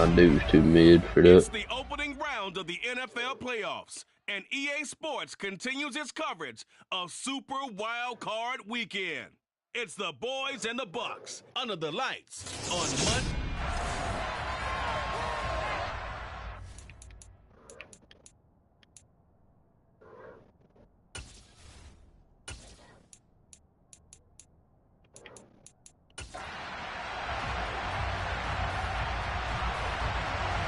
Duke's too mid for that. It's the opening round of the NFL playoffs, and EA Sports continues its coverage of Super Wild Card Weekend. It's the boys and the Bucks under the lights on Monday.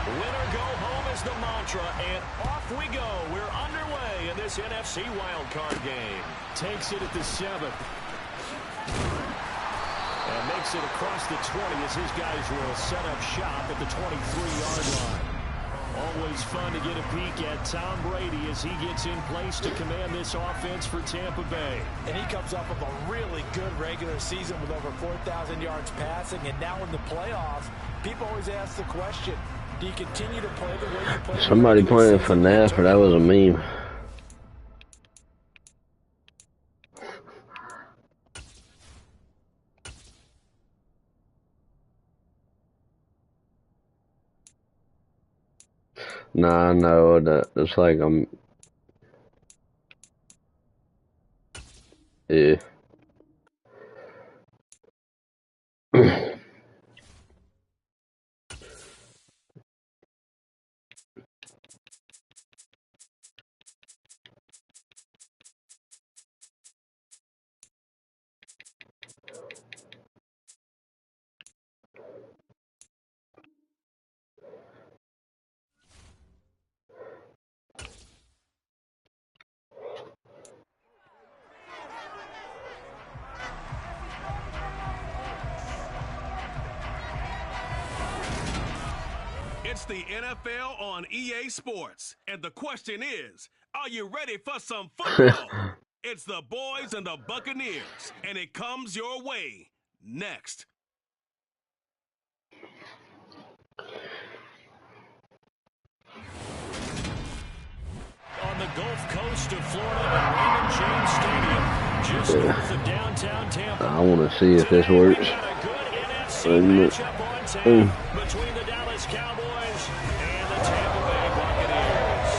Winner go home is the mantra, and off we go. We're underway in this NFC wildcard game. Takes it at the 7th. And makes it across the 20 as his guys will set up shop at the 23-yard line. Always fun to get a peek at Tom Brady as he gets in place to command this offense for Tampa Bay. And he comes off of a really good regular season with over 4,000 yards passing. And now in the playoffs, people always ask the question, do you continue to play the way you play? Somebody playing FNAF, but that was a meme. Nah, I know that. It's like yeah. It's the NFL on EA Sports, and the question is, are you ready for some football? It's the boys and the Buccaneers, and it comes your way next. On the Gulf Coast of Florida at Raymond James Stadium, just north of downtown Tampa. I want to see if this works. Between the Dallas Cowboys and the Tampa Bay Buccaneers.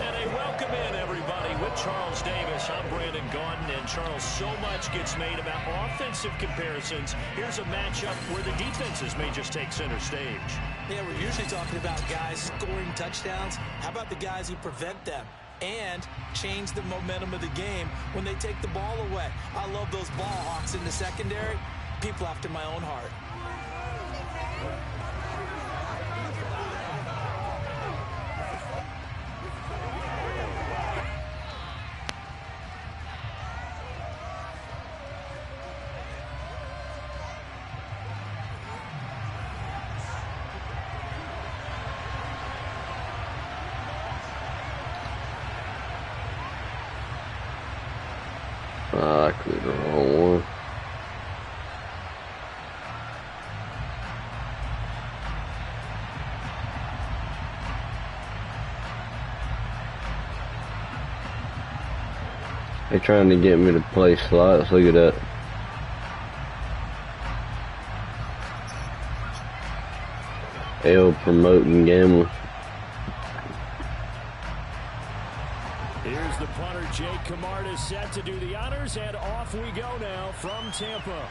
And a welcome in, everybody, with Charles Davis. I'm Brandon Gaudin, and Charles, so much gets made about offensive comparisons. Here's a matchup where the defenses may just take center stage. Yeah, we're usually talking about guys scoring touchdowns. How about the guys who prevent them and change the momentum of the game when they take the ball away? I love those ball hawks in the secondary. People after my own heart. I clicked the wrong one. They're trying to get me to play slots. Look at that. L promoting gambling. Here's the punter, Jake Camarda, set to do the honors, and off we go now from Tampa.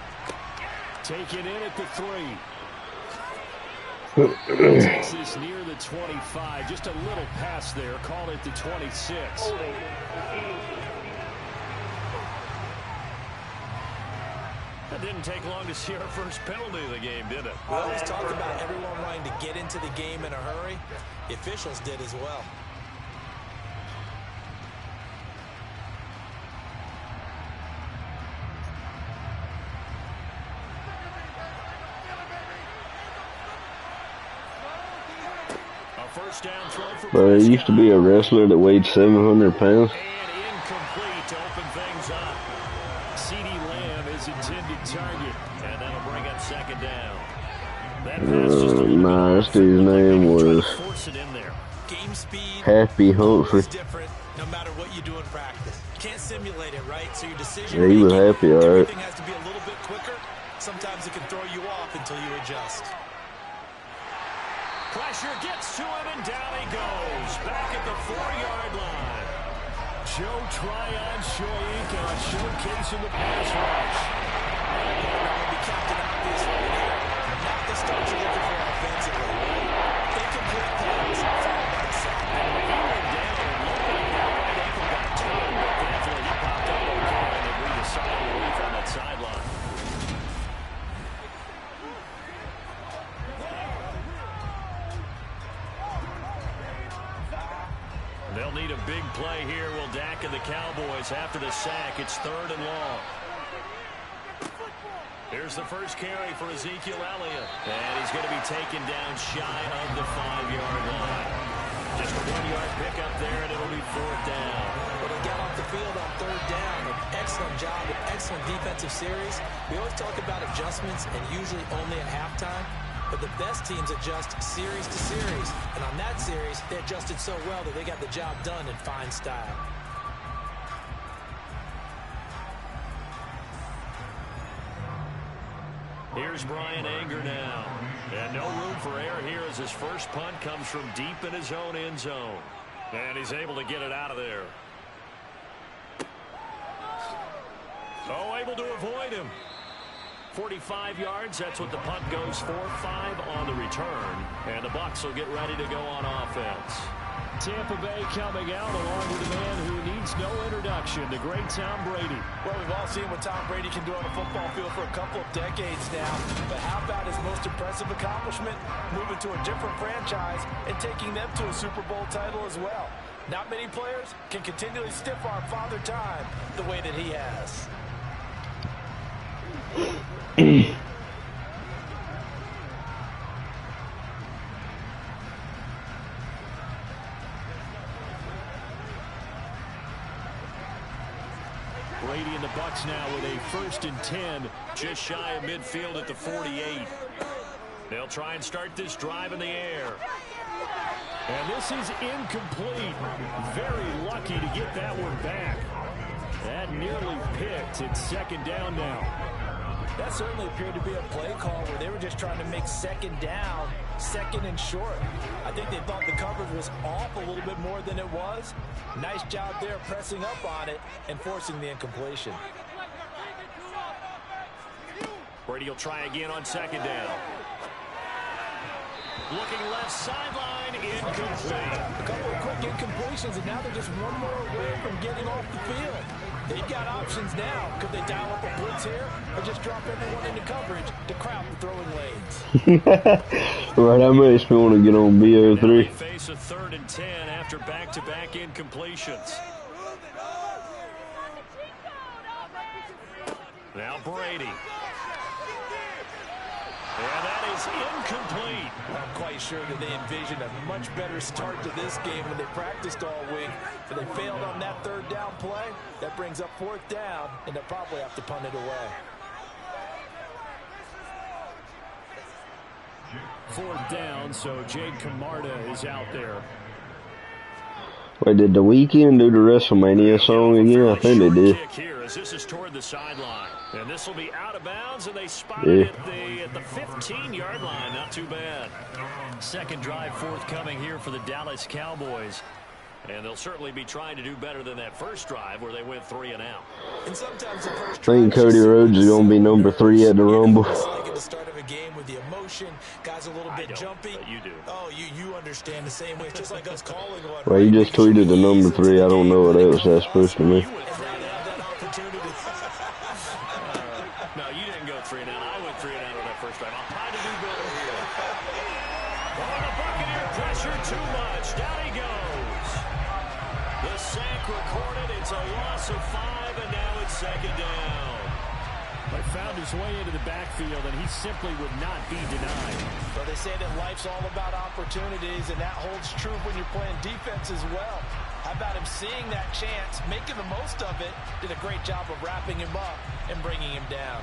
Taken in at the 3. Takes this near the 25. Just a little pass there. Called it the 26. It didn't take long to see our first penalty of the game, did it? We always talk about everyone wanting to get into the game in a hurry. The officials did as well. First down throw for But it used to be a wrestler that weighed 700 pounds. And incomplete to open things up. CeeDee Lamb is intended target, and that'll bring up second down. That pass just a little Nah, this dude's name was force it in there. Game speed Happy Humphrey. is different no matter what you do in practice. can't simulate it, right? So your decision Yeah, he was making, happy, all right. everything has to be a little bit quicker. Sometimes it can throw you off until you adjust. Pressure gets to him, and down he goes. Back at the 4-yard line. Joe Tryon showcasing the pass rush. Now, will be Captain Obvious right here. Not the start you're looking for offensively. Incomplete pass, followed by a sack. He went down and looked like that right ankle got turned, but thankfully he popped up okay, and they breathed a sigh of relief on that sideline. They'll need a big play here. Will Dak and the Cowboys after the sack. It's 3rd and long. Here's the first carry for Ezekiel Elliott. And he's going to be taken down shy of the 5-yard line. Just a 1-yard pickup there, and it'll be 4th down. But he got off the field on 3rd down. An excellent job, an excellent defensive series. We always talk about adjustments, and usually only at halftime. But the best teams adjust series to series. And on that series, they adjusted so well that they got the job done in fine style. Here's Brian Anger now. And no room for error here as his first punt comes from deep in his own end zone. And he's able to get it out of there. Oh, able to avoid him. 45 yards, that's what the punt goes for. 5 on the return. And the Bucs will get ready to go on offense. Tampa Bay coming out along with a man who needs no introduction, the great Tom Brady. Well, we've all seen what Tom Brady can do on a football field for a couple of decades now. But how about his most impressive accomplishment? Moving to a different franchise and taking them to a Super Bowl title as well. Not many players can continually stiff-arm Father Time the way that he has. Brady and the Bucs now with a 1st and 10, just shy of midfield at the 48. They'll try and start this drive in the air. And this is incomplete. Very lucky to get that one back. That nearly picked. It's 2nd down now. That certainly appeared to be a play call where they were just trying to make 2nd down, 2nd and short. I think they thought the coverage was off a little bit more than it was. Nice job there pressing up on it and forcing the incompletion. Brady will try again on 2nd down. Looking left sideline, incomplete. A couple of quick incompletions, and now they're just one more away from getting off the field. They've got options now. Could they dial up a blitz here or just drop everyone into coverage to crowd the throwing lanes? Right, that makes me want to get on BO3. Now they face a 3rd and 10 after back-to-back incompletions. Now Brady. And that is incomplete. I'm quite sure that they envisioned a much better start to this game when they practiced all week. But they failed on that 3rd down play. That brings up 4th down, and they'll probably have to punt it away. 4th down, so Jade Camarda is out there. Wait, did The Weeknd do the WrestleMania song again? I think they did. Kick here as this is toward the sideline. And this will be out of bounds, and they spot it at the 15-yard line. Not too bad. 2nd drive forthcoming here for the Dallas Cowboys. And they'll certainly be trying to do better than that first drive where they went 3 and out. And sometimes the first I think Cody Rhodes is going to be number 3 at the Rumble. It's like at the start of a game with the emotion, guys a little bit jumpy. But you do. Oh, you understand the same way. It's just like us calling one. Well, you just tweeted the number 3. I don't know what else that's supposed to mean. And now they have that opportunity. No, you didn't go 3 and out. I went 3 and out on that first drive. I'll try to do better here. Oh, the Buccaneer pressure too much. Down he goes. The sack recorded. It's a loss of 5, and now it's 2nd down. But found his way into the backfield, and he simply would not be denied. But they say that life's all about opportunities, and that holds true when you're playing defense as well. How about him seeing that chance, making the most of it, did a great job of wrapping him up and bringing him down.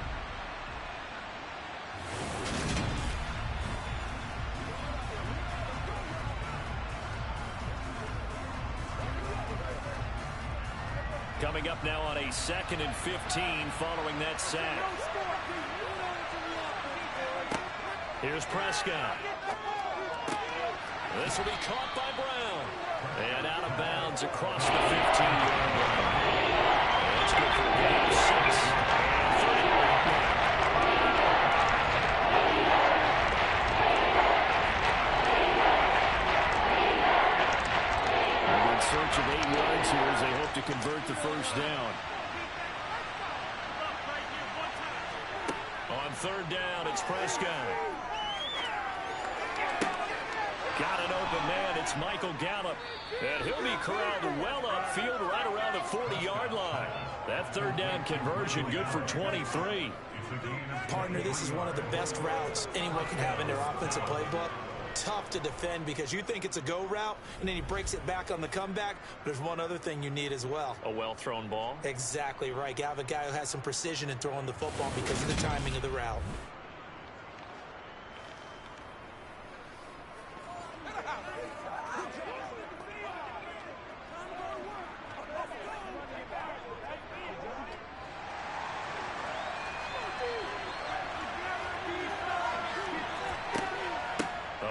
Coming up up now on a 2nd and 15 following that sack. Here's Prescott. This will be caught by Brown. And out of bounds across the 15-yard line. That's good for a gain of 6. In search of 8 yards here as they hope to convert the first down. On 3rd down, it's Prescott. Got an open man. It's Michael Gallup. And he'll be corralled well upfield right around the 40-yard line. That 3rd down conversion good for 23. Partner, this is one of the best routes anyone can have in their offensive playbook. Tough to defend because you think it's a go route, and then he breaks it back on the comeback. There's one other thing you need as well. A well-thrown ball? Exactly right. You have a guy who has some precision in throwing the football because of the timing of the route.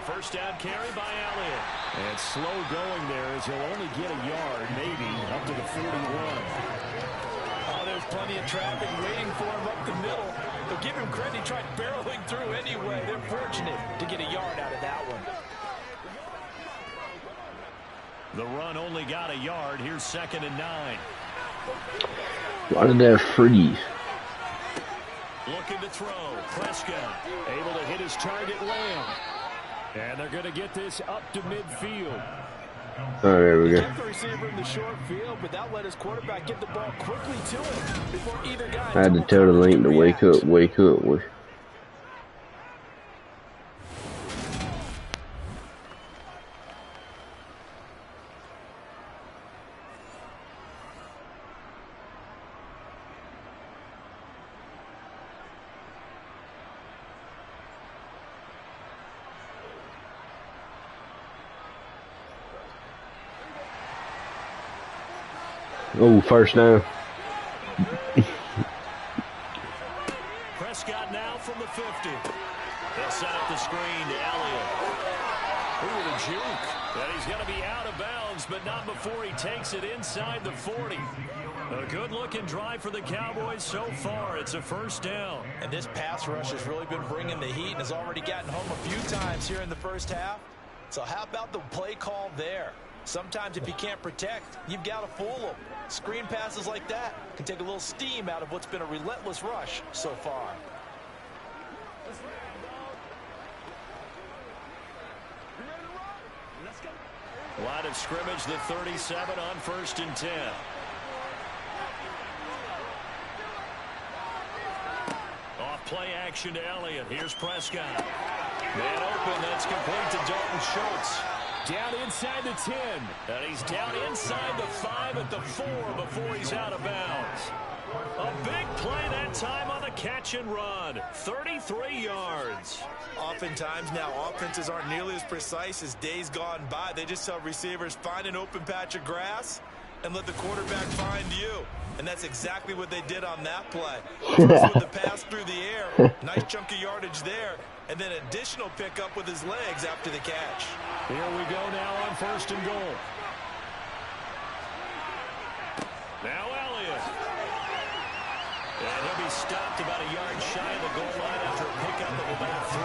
First down carry by Elliott. And slow going there as he'll only get a yard, maybe, up to the 41. Oh, there's plenty of traffic waiting for him up the middle. But give him credit, he tried barreling through anyway. They're fortunate to get a yard out of that one. The run only got a yard. Here's 2nd and 9. Why did that freeze? Looking to throw. Prescott able to hit his target, Lamb. And they're going to get this up to midfield. Oh, there we go. Kept the receiver in the short field, but that let his quarterback get the ball quickly to him before either guy. I had to tell the link to wake up, wake up. Oh, first down. Prescott now from the 50. They'll set up the screen to Elliott. Ooh, the juke. And he's going to be out of bounds, but not before he takes it inside the 40. A good-looking drive for the Cowboys so far. It's a first down. And this pass rush has really been bringing the heat and has already gotten home a few times here in the first half. So how about the play call there? Sometimes if you can't protect, you've got to fool them. Screen passes like that can take a little steam out of what's been a relentless rush so far. Line of scrimmage, the 37 on 1st and 10. Off play action to Elliott. Here's Prescott. Man open, that's complete to Dalton Schultz. Down inside the 10. And he's down inside the 5 at the 4 before he's out of bounds. A big play that time on the catch and run. 33 yards. Oftentimes now offenses aren't nearly as precise as days gone by. They just tell receivers, find an open patch of grass and let the quarterback find you. And that's exactly what they did on that play. First with the pass through the air. Nice chunk of yardage there. And then additional pickup with his legs after the catch. Here we go now on 1st and goal. Now Elliott. And he'll be stopped about a yard shy of the goal line after a pickup of about 3.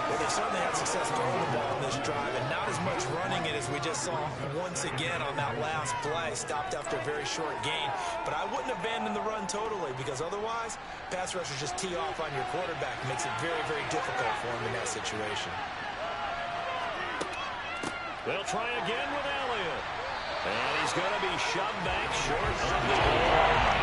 Well, they certainly had success throwing the ball in this drive, and not as much running it as we just saw once again on that last play. Stopped after a very short gain. But I wouldn't abandon the run totally, because otherwise, pass rushers just tee off on your quarterback. It makes it very, very difficult for him in that situation. They'll try again with Elliott. And he's going to be shoved back short of the goal.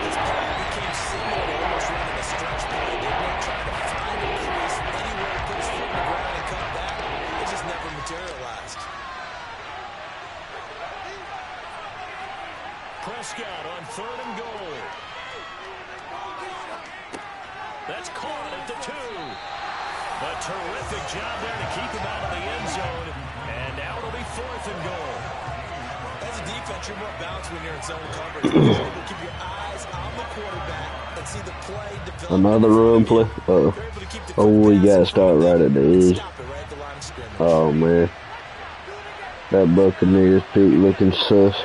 This play became similar to almost running a stretch play. They weren't trying to find a crease anywhere to put his foot in the ground and come back. It just never materialized. Prescott on 3rd and goal. That's caught at the 2. A terrific job there to keep him out of the end zone. And now it'll be 4th and goal. As a defense, you're more balanced when you're in zone coverage. You're able to keep your eyes on the quarterback and see the play develop. Another run play. Oh, we got to start right at the edge. Oh, man. That Buccaneers pick looking sus.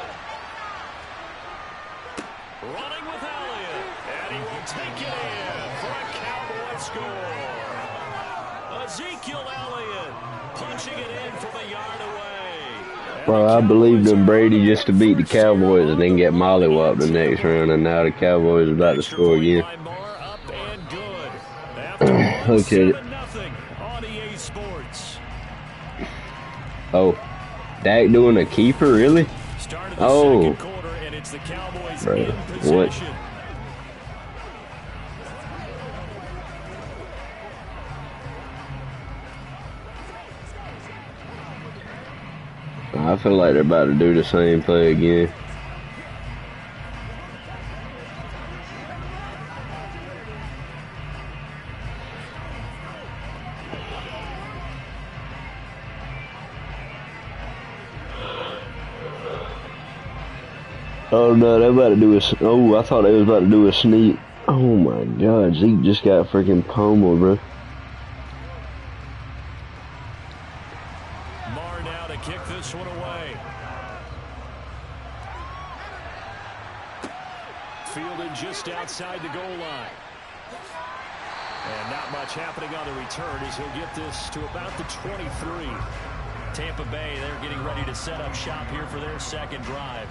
Running with Elliott. And he will take it in for a Cowboy score. Ezekiel Elliott punching it in from a yard away. Well, I believed in Brady just to beat the Cowboys and then get mollywopped the next round, and now the Cowboys are about to score again. Look at it. Oh, Dak doing a keeper, really? Oh, right. What? I feel like they're about to do the same play again. Oh no, they're about to do a. Oh, I thought they was about to do a sneak. Oh my God, Zeke just got freaking pummeled, bro. Marr now to kick this one away. Fielded just outside the goal line. And not much happening on the return as he'll get this to about the 23. Tampa Bay, they're getting ready to set up shop here for their second drive.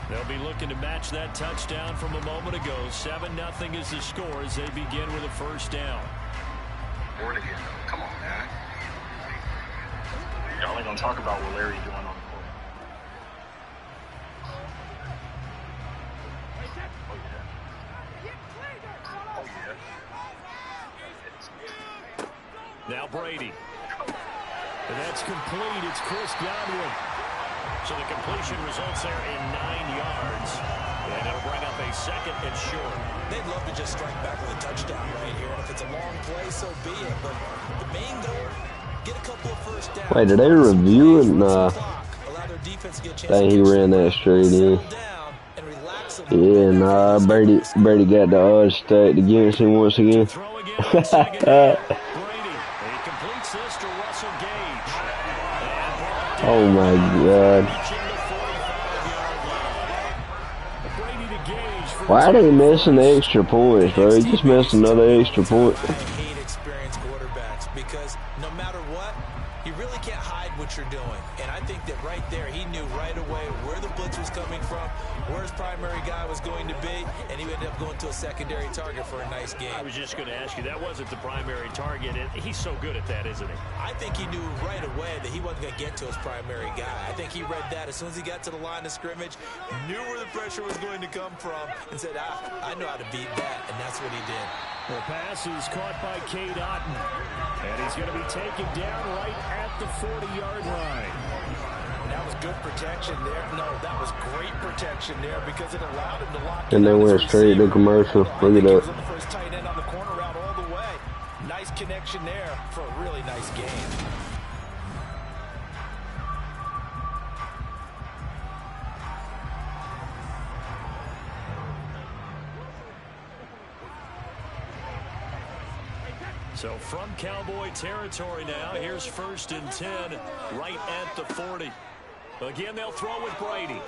They'll be looking to match that touchdown from a moment ago. 7-0 is the score as they begin with a first down. Come on, man. You're only going to talk about what Larry's doing on the court. Now Brady. And that's complete. It's Chris Godwin. So the completion results there in 9 yards. And it'll bring up a second and short. They'd love to just strike back with a touchdown right here. And if it's a long play, so be it. But the main goal, get a couple of first downs. Wait, did they review it? Nah. Dang, he ran that straight in. Yeah, nah, Brady got the odds stacked against him once again. Oh my God. Why are they missing the extra points, bro? He just missed another extra point. I hate experienced quarterbacks because no matter what, you really can't hide what you're doing. And I think that right there, he knew right away where the blitz was coming from, where his primary guy was going to be, and he ended up going to a secondary target for a nice game. I was just going to ask you, that wasn't the primary target. He's so good at that, isn't he? I think he knew right away that he wasn't going to get to his primary guy. I think he read that as soon as he got to the line of scrimmage, knew where the pressure was going to come from, and said, I know how to beat that, and that's what he did. The pass is caught by Cade Otton, and he's going to be taken down right at the 40-yard line. That was good protection there. No, that was great protection there because it allowed him to lock in. And they went straight to commercial. Look at that. For his tight end on the corner route all the way. Nice connection there for a really nice game. So from Cowboy territory now, here's 1st and 10 right at the 40. Again, they'll throw with Brady.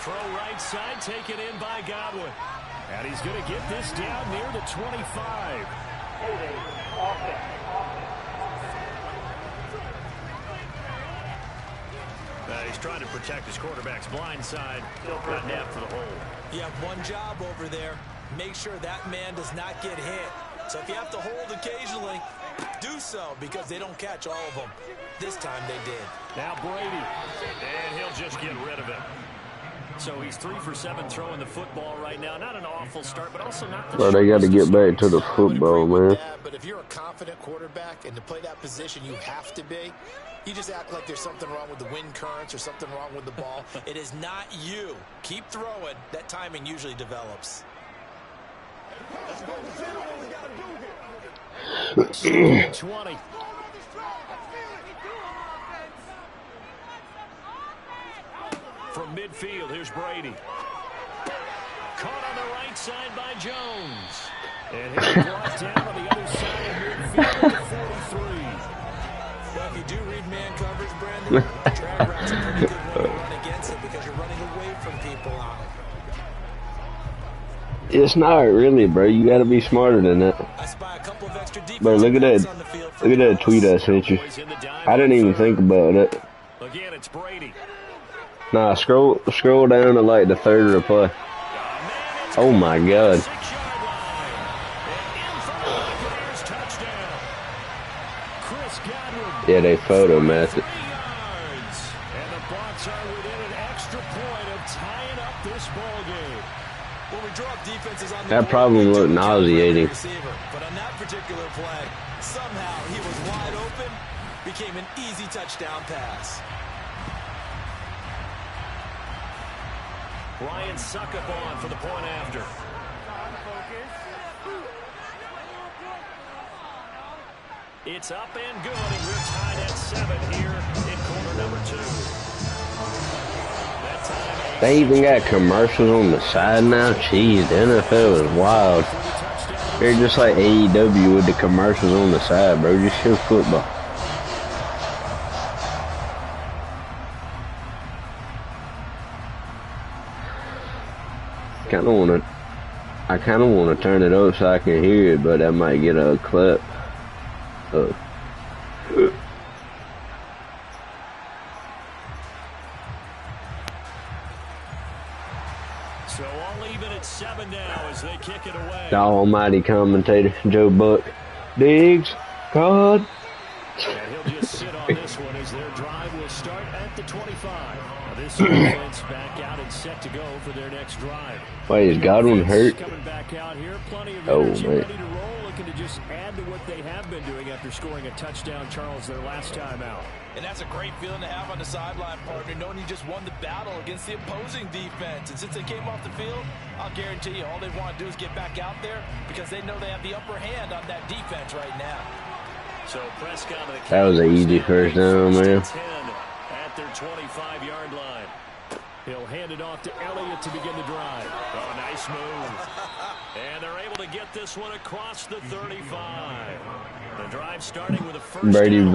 Throw right side, taken in by Godwin. And he's going to get this down near the 25. He's trying to protect his quarterback's blind side. Got nabbed for the hole. You have one job over there. Make sure that man does not get hit. So if you have to hold occasionally, do so because they don't catch all of them. This time they did. Now Brady, and he'll just get rid of it. So he's 3 for 7 throwing the football right now. Not an awful start, but also not the Bro, they got to get back to the football, man. But if you're a confident quarterback and to play that position you have to be, you just act like there's something wrong with the wind currents or something wrong with the ball. It is not you. Keep throwing. That timing usually develops. Second and 20. From midfield, here's Brady. Caught on the right side by Jones. And he'll be brought down on the other side of midfield at the 43. Well, if you do read man coverage, Brandon, drag route's a pretty good one to run against it because you're running away from people on it. It's not really, bro. You gotta be smarter than that. I spy a couple of extra Bro, look at that. Look at that tweet I sent you. I didn't even think about it. Again, it's Brady. Nah, scroll down to like the third reply. Oh my God. 6-yard line. And in for the Buccaneers touchdown. Chris Godwin. Yeah, they photomathed it. 3 yards. And the Bucs are within an extra point of tying up this ball game. When we draw up defenses on the That probably looked nauseating. But on that particular play, somehow he was wide open, became an easy touchdown pass. Ryan Suckup on for the point after. It's up and good, and we're tied at 7 here in quarter number 2. That time, They even got commercials on the side now. Jeez, the NFL is wild. They're just like AEW with the commercials on the side, bro. Just show football. I kind of want to turn it up so I can hear it, but I might get a clip. So all even at 7 now as they kick it away. The almighty commentator, Joe Buck. Diggs, God. And he'll just sit on this one as their drive will start at the 25. Now this offense back out and set to go for their next drive. Wait, is Godwin hurt? Coming back out here, plenty of Oh, energy, man. ready to roll, looking to just add to what they have been doing after scoring a touchdown, Charles, their last time out. And that's a great feeling to have on the sideline, partner, knowing you just won the battle against the opposing defense. And since they came off the field, I'll guarantee you all they want to do is get back out there because they know they have the upper hand on that defense right now. So Prescott of the That was an easy first down, man. 10 at their 25-yard line. He'll hand it off to Elliott to begin the drive. Oh, nice move. And they're able to get this one across the 35. The drive starting with a first Brady's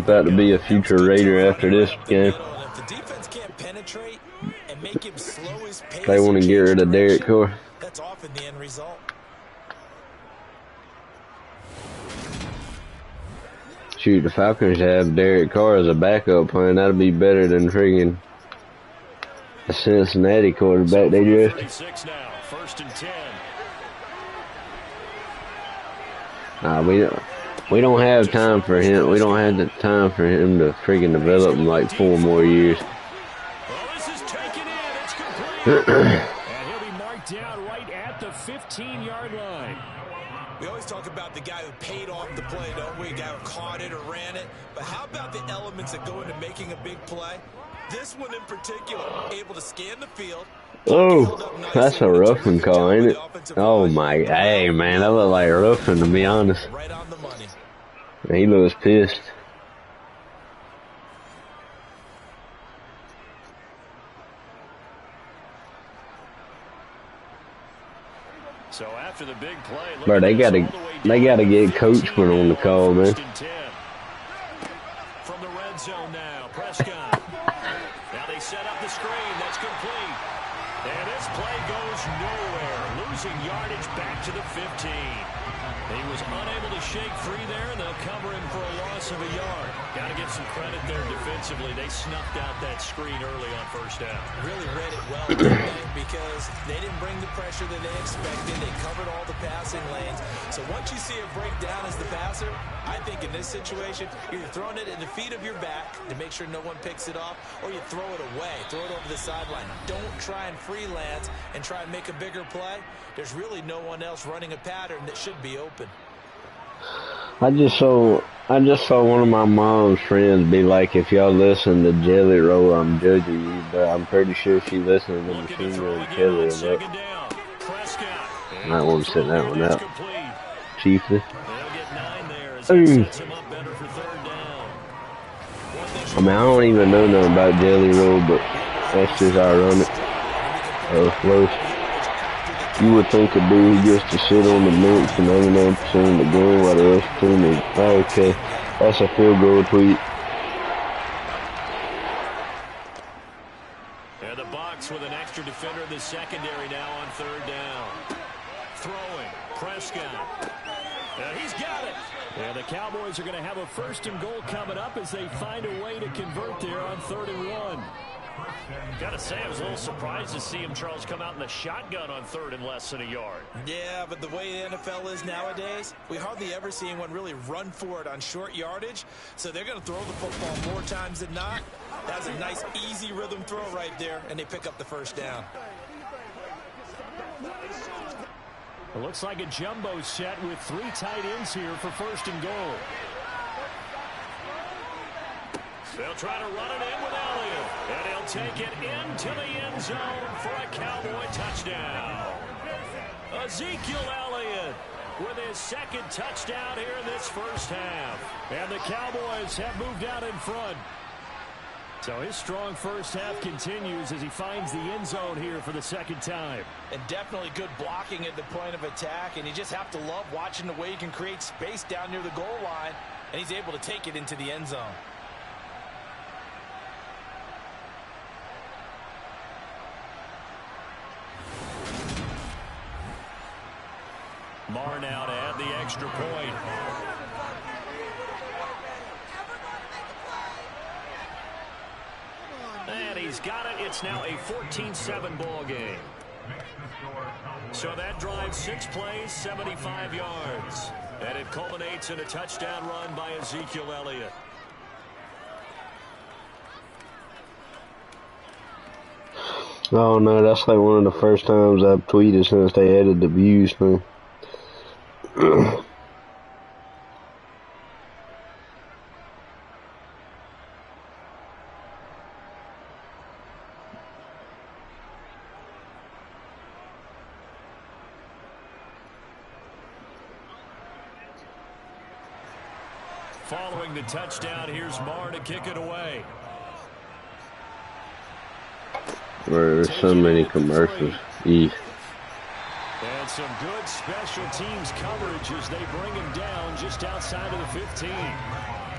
about to be a future Raider after this game. If the defense can't penetrate and make him slow his pace, They want to get rid of Derek Carr. that's often the end result. Shoot, the Falcons have Derek Carr as a backup plan. That'll be better than friggin' the Cincinnati quarterback they drafted. 36 now, 1st and 10. Nah, we don't have time for him. We don't have the time for him to friggin' develop in like 4 more years. Well, this is taken in. It's complete. And he'll be marked down right at the 15-yard line. We always talk about the guy who paid off the play, don't we? A guy who caught it or ran it. But how about the elements that go into making a big play? This one in particular, able to scan the field. Oh, that's a roughing call, ain't it? Oh my, hey man, that looked like roughing to be honest. Right on the money. He looks pissed. So after the big play, Bro, they gotta get Coachman on the call, man. From the red zone now, Prescott. Now they set up the screen. That's complete. And this play goes nowhere. Losing yardage back to the 15. He was unable to shake free there, and they'll cover him for a loss of a yard. Got to give some credit there defensively. They snuffed out that screen early on first down. Really read it well, didn't they? Because they didn't bring the pressure that they expected. They covered all the passing lanes. So once you see it break down as the passer, I think in this situation, you're throwing it at the feet of your back to make sure no one picks it off, or you throw it away, throw it over the sideline. Don't try and freelance and try and make a bigger play. There's really no one else running a pattern that should be open. I just saw one of my mom's friends be like, if y'all listen to Jelly Roll, I'm judging you, but I'm pretty sure she listened to Machine Gun Kelly and that. Might want to set that one out. Chiefly. They'll get Sets him up better for third down. I mean, I don't even know nothing about Jelly Roll, but that's just ironic. Close. You would think a dude who gets to sit on the bench for 99% of the game while the rest team is okay. That's a field goal tweet. And the Bucs with an extra defender in the secondary now on third down. Throwing. Prescott. And he's got it. And the Cowboys are going to have a 1st and goal coming up as they find a way to convert there on 3rd and 1. Gotta say, I was a little surprised to see him, Charles, come out in the shotgun on 3rd and less than a yard. Yeah, but the way the NFL is nowadays, we hardly ever see anyone really run for it on short yardage. So they're going to throw the football more times than not. That's a nice, easy rhythm throw right there, and they pick up the 1st down. It looks like a jumbo set with 3 tight ends here for 1st and goal. They'll try to run it in with Elliott. And he'll take it into the end zone for a Cowboy touchdown. Ezekiel Elliott with his 2nd touchdown here in this 1st half. And the Cowboys have moved out in front. So his strong 1st half continues as he finds the end zone here for the 2nd time. And definitely good blocking at the point of attack. And you just have to love watching the way he can create space down near the goal line. And he's able to take it into the end zone. Marr now to add the extra point. And he's got it. It's now a 14-7 ball game. So that drives 6 plays, 75 yards. And it culminates in a touchdown run by Ezekiel Elliott. Oh no, that's like one of the first times I've tweeted since they added the views thing. Following the touchdown, here's Marr to kick it away. There's so many commercials. Eesh. And some good special teams coverage as they bring him down just outside of the 15.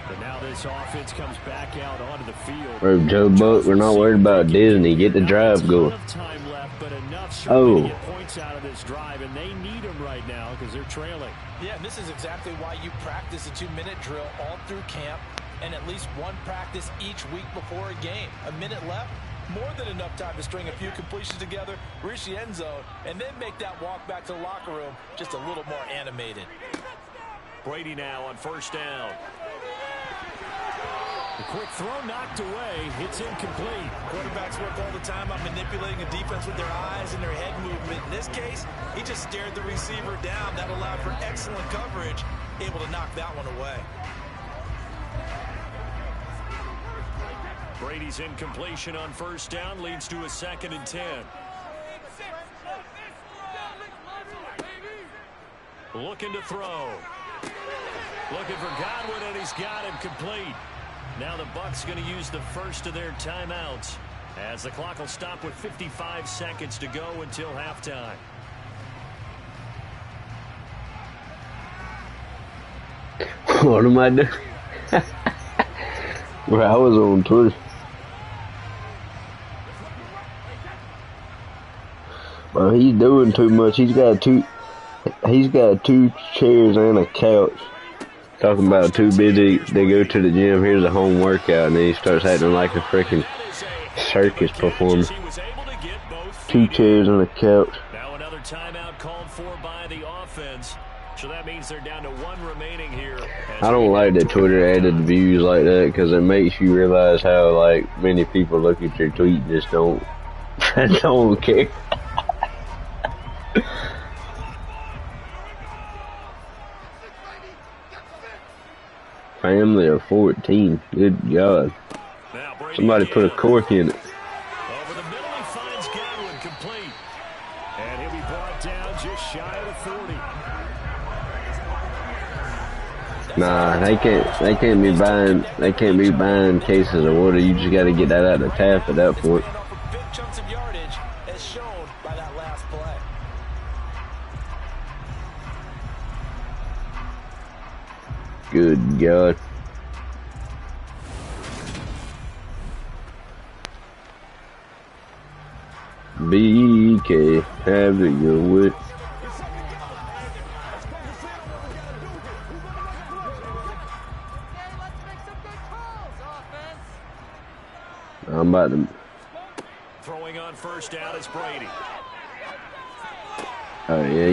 But now this offense comes back out onto the field. Or Joe Buck, we're not worried about Disney. Get the drive going. Time left, but enough to get points out of this drive, and they need him right now because they're trailing. Yeah, and this is exactly why you practice a 2-minute drill all through camp and at least one practice each week before a game. A minute left, more than enough time to string a few completions together, reach the end zone, and then make that walk back to the locker room just a little more animated. Brady now on 1st down. The quick throw knocked away. It's incomplete. Quarterbacks work all the time on manipulating a defense with their eyes and their head movement. In this case, he just stared the receiver down. That allowed for excellent coverage, able to knock that one away. Brady's incompletion on 1st down leads to a 2nd and 10. Looking to throw. Looking for Godwin, and he's got him complete. Now the Bucs going to use the first of their timeouts as the clock will stop with 55 seconds to go until halftime. What am I doing? Well, I was on Twitter. Well, he's doing too much. He's got two chairs and a couch. Talking about too busy. They go to the gym. Here's a home workout, and then he starts acting like a freaking circus performer. 2 chairs and a couch. Now another timeout called for by the offense. So that means they're down to 1 remaining here. I don't like that Twitter added views like that because it makes you realize how like many people look at your tweet and just don't care. Family of 14. Good God. Somebody put a cork in it. Over the middle, he finds Godwin complete. And he'll be brought down just shy of the 40. Nah, they can't be buying cases of water. You just got to get that out of the tap at that point. Big chunks of yardage, as shown by that last play. Good God. BK, have it your way. I'm about to. Throwing on first down is Brady. Oh yeah,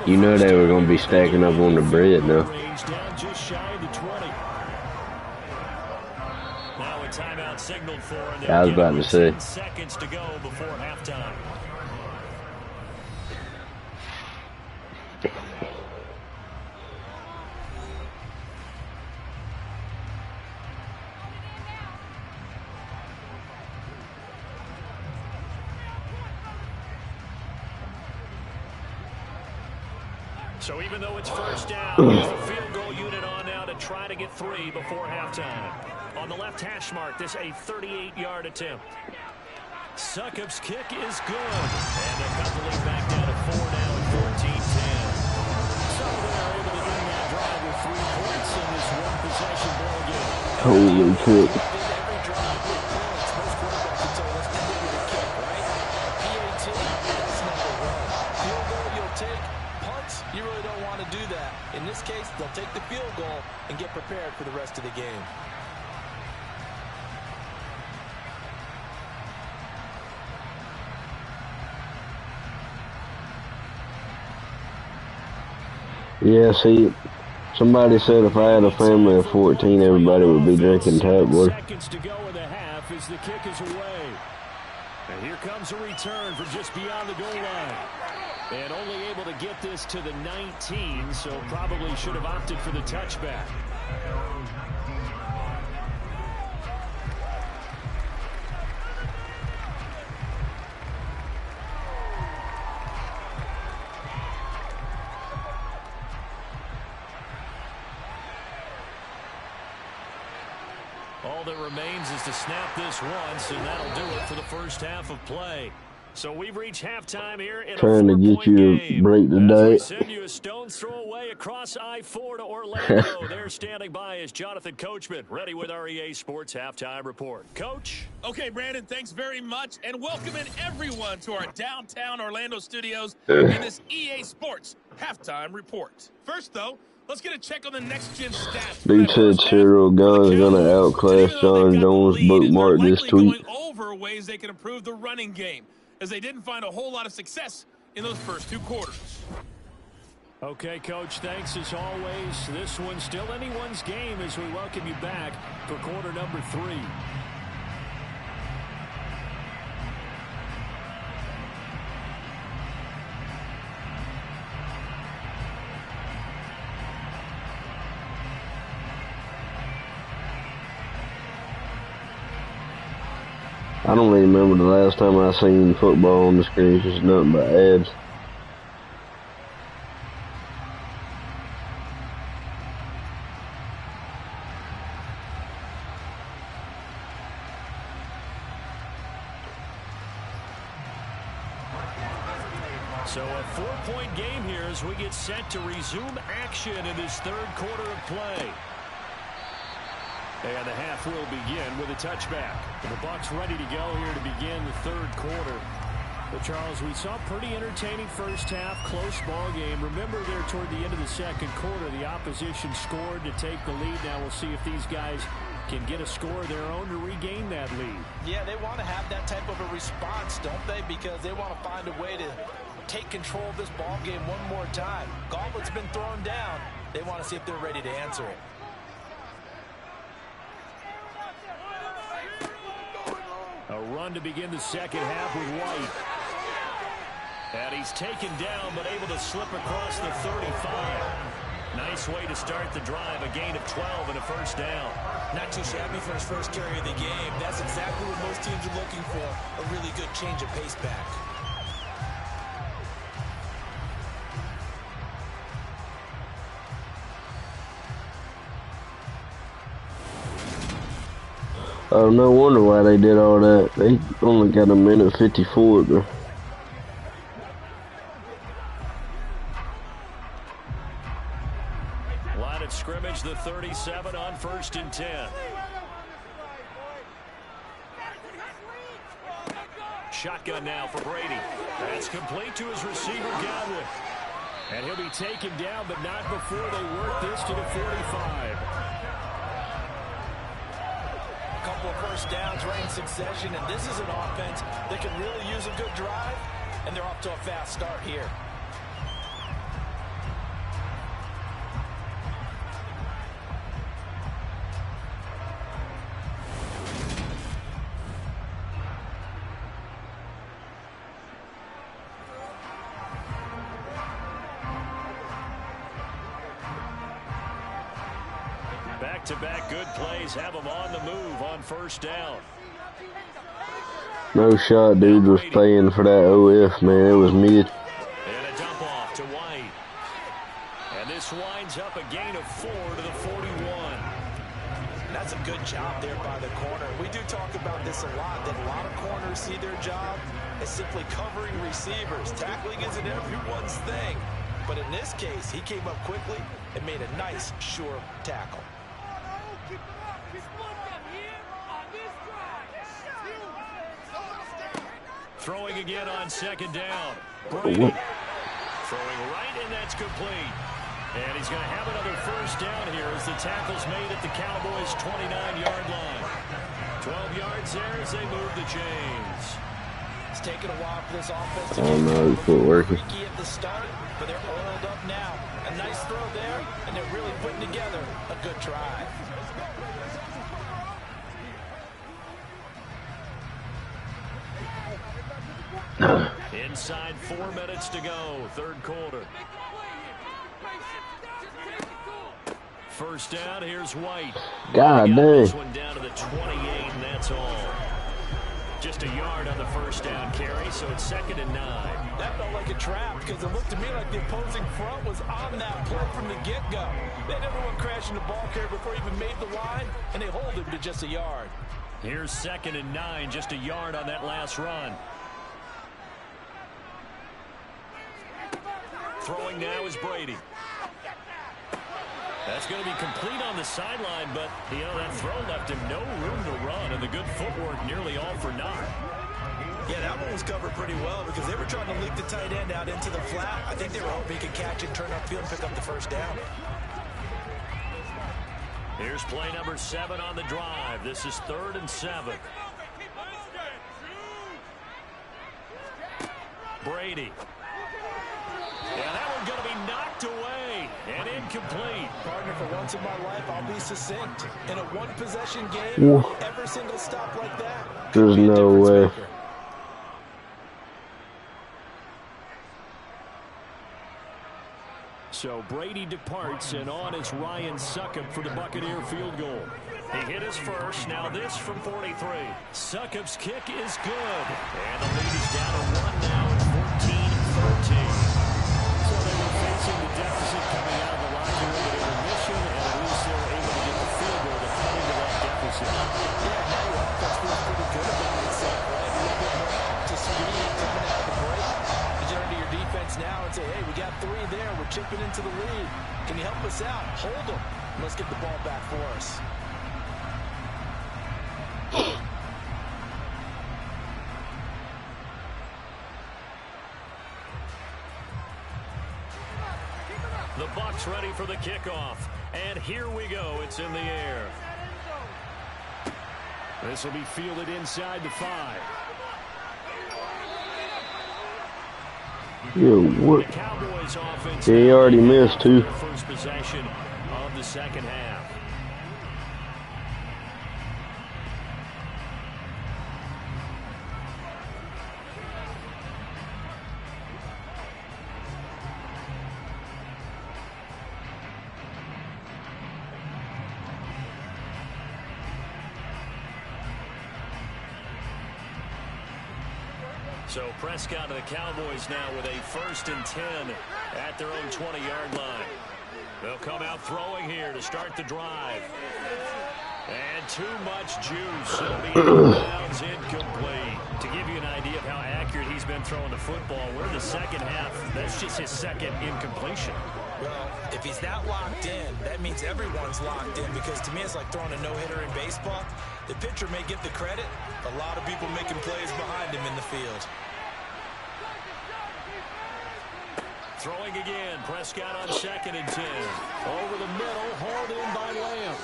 you know they were gonna be stacking up on the bread now. Down just shy of the 20. Now a timeout signaled for, and I was about to say. 10 seconds to go before halftime. So even though it's first down, here's the field goal unit on now to try to get 3 before halftime. On the left hash mark, this a 38-yard attempt. Succop's kick is good. And they cut the lead back down to 4 now at 14-10. So they're able to end that drive with 3 points in this one-possession ball game. Holy crap. You really don't want to do that. In this case, they'll take the field goal and get prepared for the rest of the game. Yeah, see, somebody said if I had a family of 14, everybody would be drinking tap water. Seconds to go in the half as the kick is away. And here comes a return from just beyond the goal line. And only able to get this to the 19, so probably should have opted for the touchback. All that remains is to snap this once, and that'll do it for the first half of play. So we've reached halftime here in Trying to get you to break the diet. Send you a stone's throw away across I-4 to Orlando. They're standing by as Jonathan Coachman, ready with our EA Sports Halftime Report. Coach? Okay, Brandon, thanks very much, and welcoming everyone to our downtown Orlando studios in this EA Sports Halftime Report. First, though, let's get a check on the next-gen stats. Dude said Cyril Gunn's going to outclass John Jones. Bookmark this tweet. Going over ways they can improve the running game, as they didn't find a whole lot of success in those first 2 quarters. Okay, Coach, thanks as always. This one's still anyone's game as we welcome you back for quarter number 3. I don't even remember the last time I seen football on the screen. It's just nothing but ads. So a 4-point game here as we get set to resume action in this third quarter of play. And the half will begin with a touchback. The Bucs ready to go here to begin the third quarter. But Charles, we saw a pretty entertaining first half, close ball game. Remember there toward the end of the second quarter, the opposition scored to take the lead. Now we'll see if these guys can get a score of their own to regain that lead. Yeah, they want to have that type of a response, don't they? Because they want to find a way to take control of this ball game one more time. Gauntlet's been thrown down. They want to see if they're ready to answer it. A run to begin the second half with White. And he's taken down, but able to slip across the 35. Nice way to start the drive, a gain of 12 and a first down. Not too shabby for his first carry of the game. That's exactly what most teams are looking for, a really good change of pace back. Oh, no wonder why they did all that. They only got a minute 54 though. Line of scrimmage, the 37 on 1st and 10. Shotgun now for Brady. That's complete to his receiver, Godwin. And he'll be taken down, but not before they work this to the 45. A couple of first downs right in succession, and this is an offense that can really use a good drive, and they're off to a fast start here. Back-to-back good plays have them on the move on 1st down. No shot dude was paying for that OF, man. It was mid. And a dump off to White. And this winds up a gain of 4 to the 41. That's a good job there by the corner. We do talk about this a lot, that a lot of corners see their job as simply covering receivers. Tackling isn't everyone's thing. But in this case, he came up quickly and made a nice, sure tackle. Throwing again on 2nd down. Brady throwing right, and that's complete. And he's going to have another 1st down here as the tackle's made at the Cowboys' 29-yard line. 12 yards there as they move the chains. It's taken a while for this offense to Oh no, footwork. freaky at the start, but they're oiled up now. A nice throw there, and they're really putting together a good drive. Inside 4 minutes to go, 3rd quarter. 1st down, here's White. God dang. This one down to the 28, and that's all. Just a yard on the 1st down carry, so it's 2nd and 9. That felt like a trap because it looked to me like the opposing front was on that play from the get-go. They had everyone crashing the ball carrier before he even made the line, and they hold him to just a yard. Here's 2nd and 9, just a yard on that last run. Throwing now is Brady. That's going to be complete on the sideline, but, you know, that throw left him no room to run, and the good footwork nearly all for naught. Yeah, that one was covered pretty well because they were trying to leak the tight end out into the flat. I think they were hoping he could catch it, turn upfield, and pick up the 1st down. Here's play number 7 on the drive. This is 3rd and 7. Brady. Yeah, that one's going to be knocked away and incomplete. Partner, for once in my life, I'll be succinct. In a one-possession game, every single stop like that. There's no way. So Brady departs, and on is Ryan Succop for the Buccaneer field goal. He hit his first. Now this from 43. Succop's kick is good. And the lead is down to 1 now at 14-13. So they were facing the deficit coming out of the locker room at intermission, and at least they were able to get the field goal to cut into that deficit. Yeah, now your offense feels pretty good about itself, right? A little bit more up to speed coming out of the break. You turn to your defense now and say, hey, we got 3 there. We're chipping into the lead. Can you help us out? Hold them. Let's get the ball back for us. The Bucs ready for the kickoff. And here we go. It's in the air. This will be fielded inside the 5. Yo, what? The Cowboys offense. Yeah, he already missed too. First possession of the 2nd half. So Prescott and the Cowboys now with a 1st and 10 at their own 20-yard line. They'll come out throwing here to start the drive. And too much juice. It'll be out of bounds, incomplete. To give you an idea of how accurate he's been throwing the football, we're in the second half. That's just his second incompletion. Well, if he's that locked in, that means everyone's locked in, because to me it's like throwing a no-hitter in baseball. The pitcher may get the credit, a lot of people making plays behind him in the field. Throwing again, Prescott on 2nd and 10. Over the middle, hauled in by Lamb.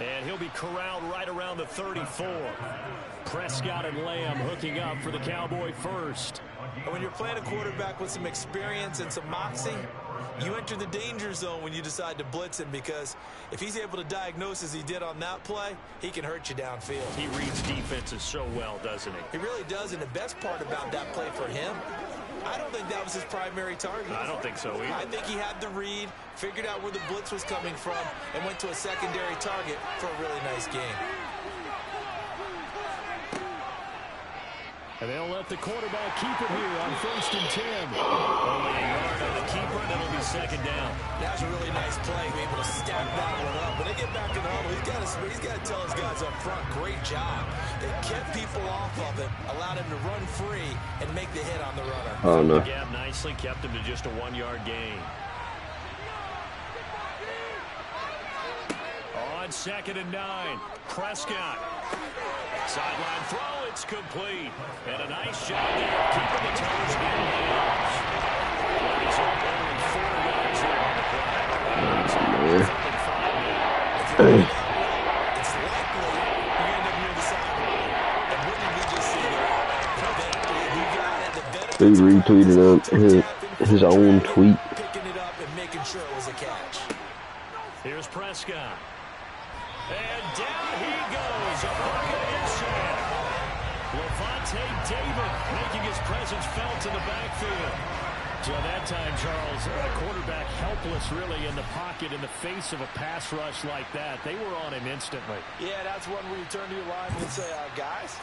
And he'll be corralled right around the 34. Prescott and Lamb hooking up for the Cowboy first. And when you're playing a quarterback with some experience and some moxie, you enter the danger zone when you decide to blitz him, because if he's able to diagnose as he did on that play, he can hurt you downfield. He reads defenses so well, doesn't he? He really does, and the best part about that play for him, I don't think that was his primary target. I don't think so either. I think he had the read, figured out where the blitz was coming from, and went to a secondary target for a really nice game. And they'll let the quarterback keep it here on 1st and 10. Only a yard on the keeper, and it'll be 2nd down. That's a really nice play, be able to stack that one up. When they get back in the huddle, he's got to tell his guys up front, great job. They kept people off of him, allowed him to run free, and make the hit on the runner. Oh, no. The gap nicely, kept him to just a 1-yard gain. On 2nd and 9, Prescott. Sideline throw, it's complete. And a nice job there, keeping the toes in bounds. He's only 4 yards here on the play. It's 5 now. It's likely you end up near the sideline. And what did we just see there? He retweeted his own tweet. Picking it up and making sure it was a catch. Here's Prescott. And down he goes. A Buccaneers sack. Levante David making his presence felt in the backfield. So that time, Charles, a quarterback helpless really in the pocket in the face of a pass rush like that. They were on him instantly. Yeah, that's one where you turn to your lineman and say, guys,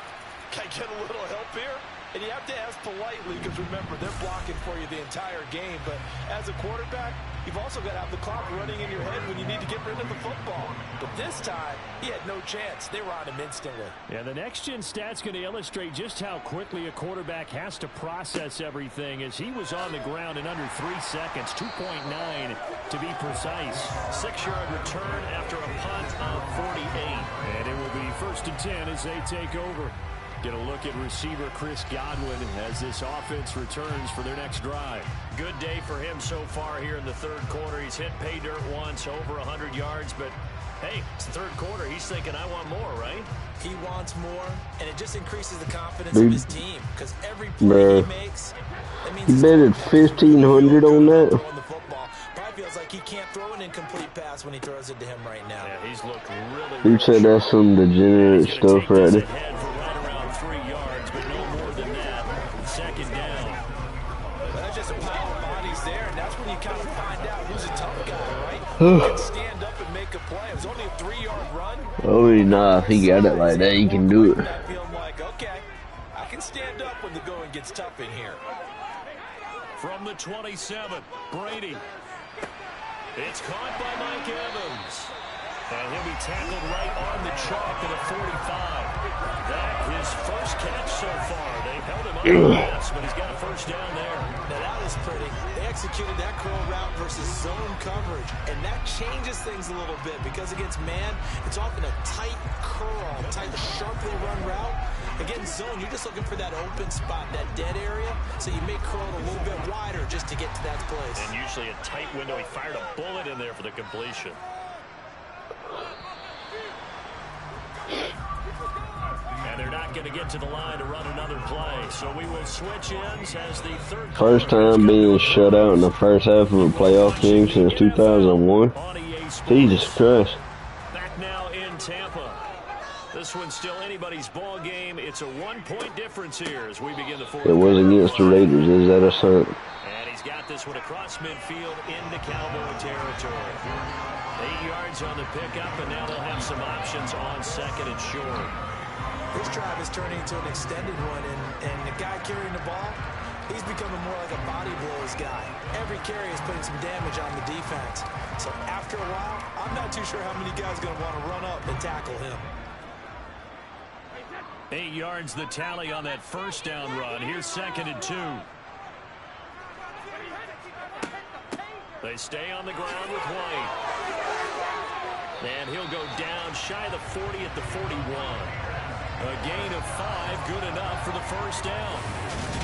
can I get a little help here? And you have to ask politely, because remember, they're blocking for you the entire game. But as a quarterback, you've also got to have the clock running in your head when you need to get rid of the football. But this time, he had no chance. They were on him instantly. Yeah, the next-gen stat's going to illustrate just how quickly a quarterback has to process everything, as he was on the ground in under 3 seconds, 2.9 to be precise. 6-yard return after a punt of 48. And it will be 1st and 10 as they take over. Get a look at receiver Chris Godwin as this offense returns for their next drive. Good day for him so far here in the 3rd quarter. He's hit pay dirt once, over 100 yards, but hey, it's the 3rd quarter. He's thinking, I want more, right? He wants more, and it just increases the confidence of his team, because every play he makes, that means he betted 1,500 on that. Probably feels like he can't throw an incomplete pass when he throws it to him right now. Yeah, he's looked really Who said that's some degenerate stuff right there? That's just a pile of bodies there, and that's when you kind of find out who's a tough guy, right? Who can stand up and make a play. It was only a 3-yard run. Oh, nah, if he got it like that, he can do it. Feeling like, okay, I can stand up when the going gets tough in here. From the 27, Brady. It's caught by Mike Evans. And he'll be tackled right on the chalk at a 45. That his first catch so far. They've held him on the pass, but he's got a 1st down there. Now that was pretty. They executed that curl route versus zone coverage, and that changes things a little bit, because against man, it's often a tight curl, tight, sharply run route. Against zone, you're just looking for that open spot, that dead area, so you may curl it a little bit wider just to get to that place. And usually a tight window. He fired a bullet in there for the completion. And they're not going to get to the line to run another play. So we will switch ends as the 3rd. First time being shut out in the first half of a playoff game since 2001. Jesus Christ. Back now in Tampa. This one's still anybody's ball game. It's a 1-point difference here as we begin the 4th. It was against the Raiders. Is that a sign? And he's got this one across midfield into Cowboy territory. 8 yards on the pickup, and now they'll have some options on 2nd and short. This drive is turning into an extended one, and the guy carrying the ball, He's becoming more like a body blows guy. Every carry is putting some damage on the defense. So after a while, I'm not too sure how many guys are going to want to run up and tackle him. 8 yards the tally on that first down run. Here's 2nd and 2. They stay on the ground with White. And he'll go down shy of the 40 at the 41. A gain of 5, good enough for the first down.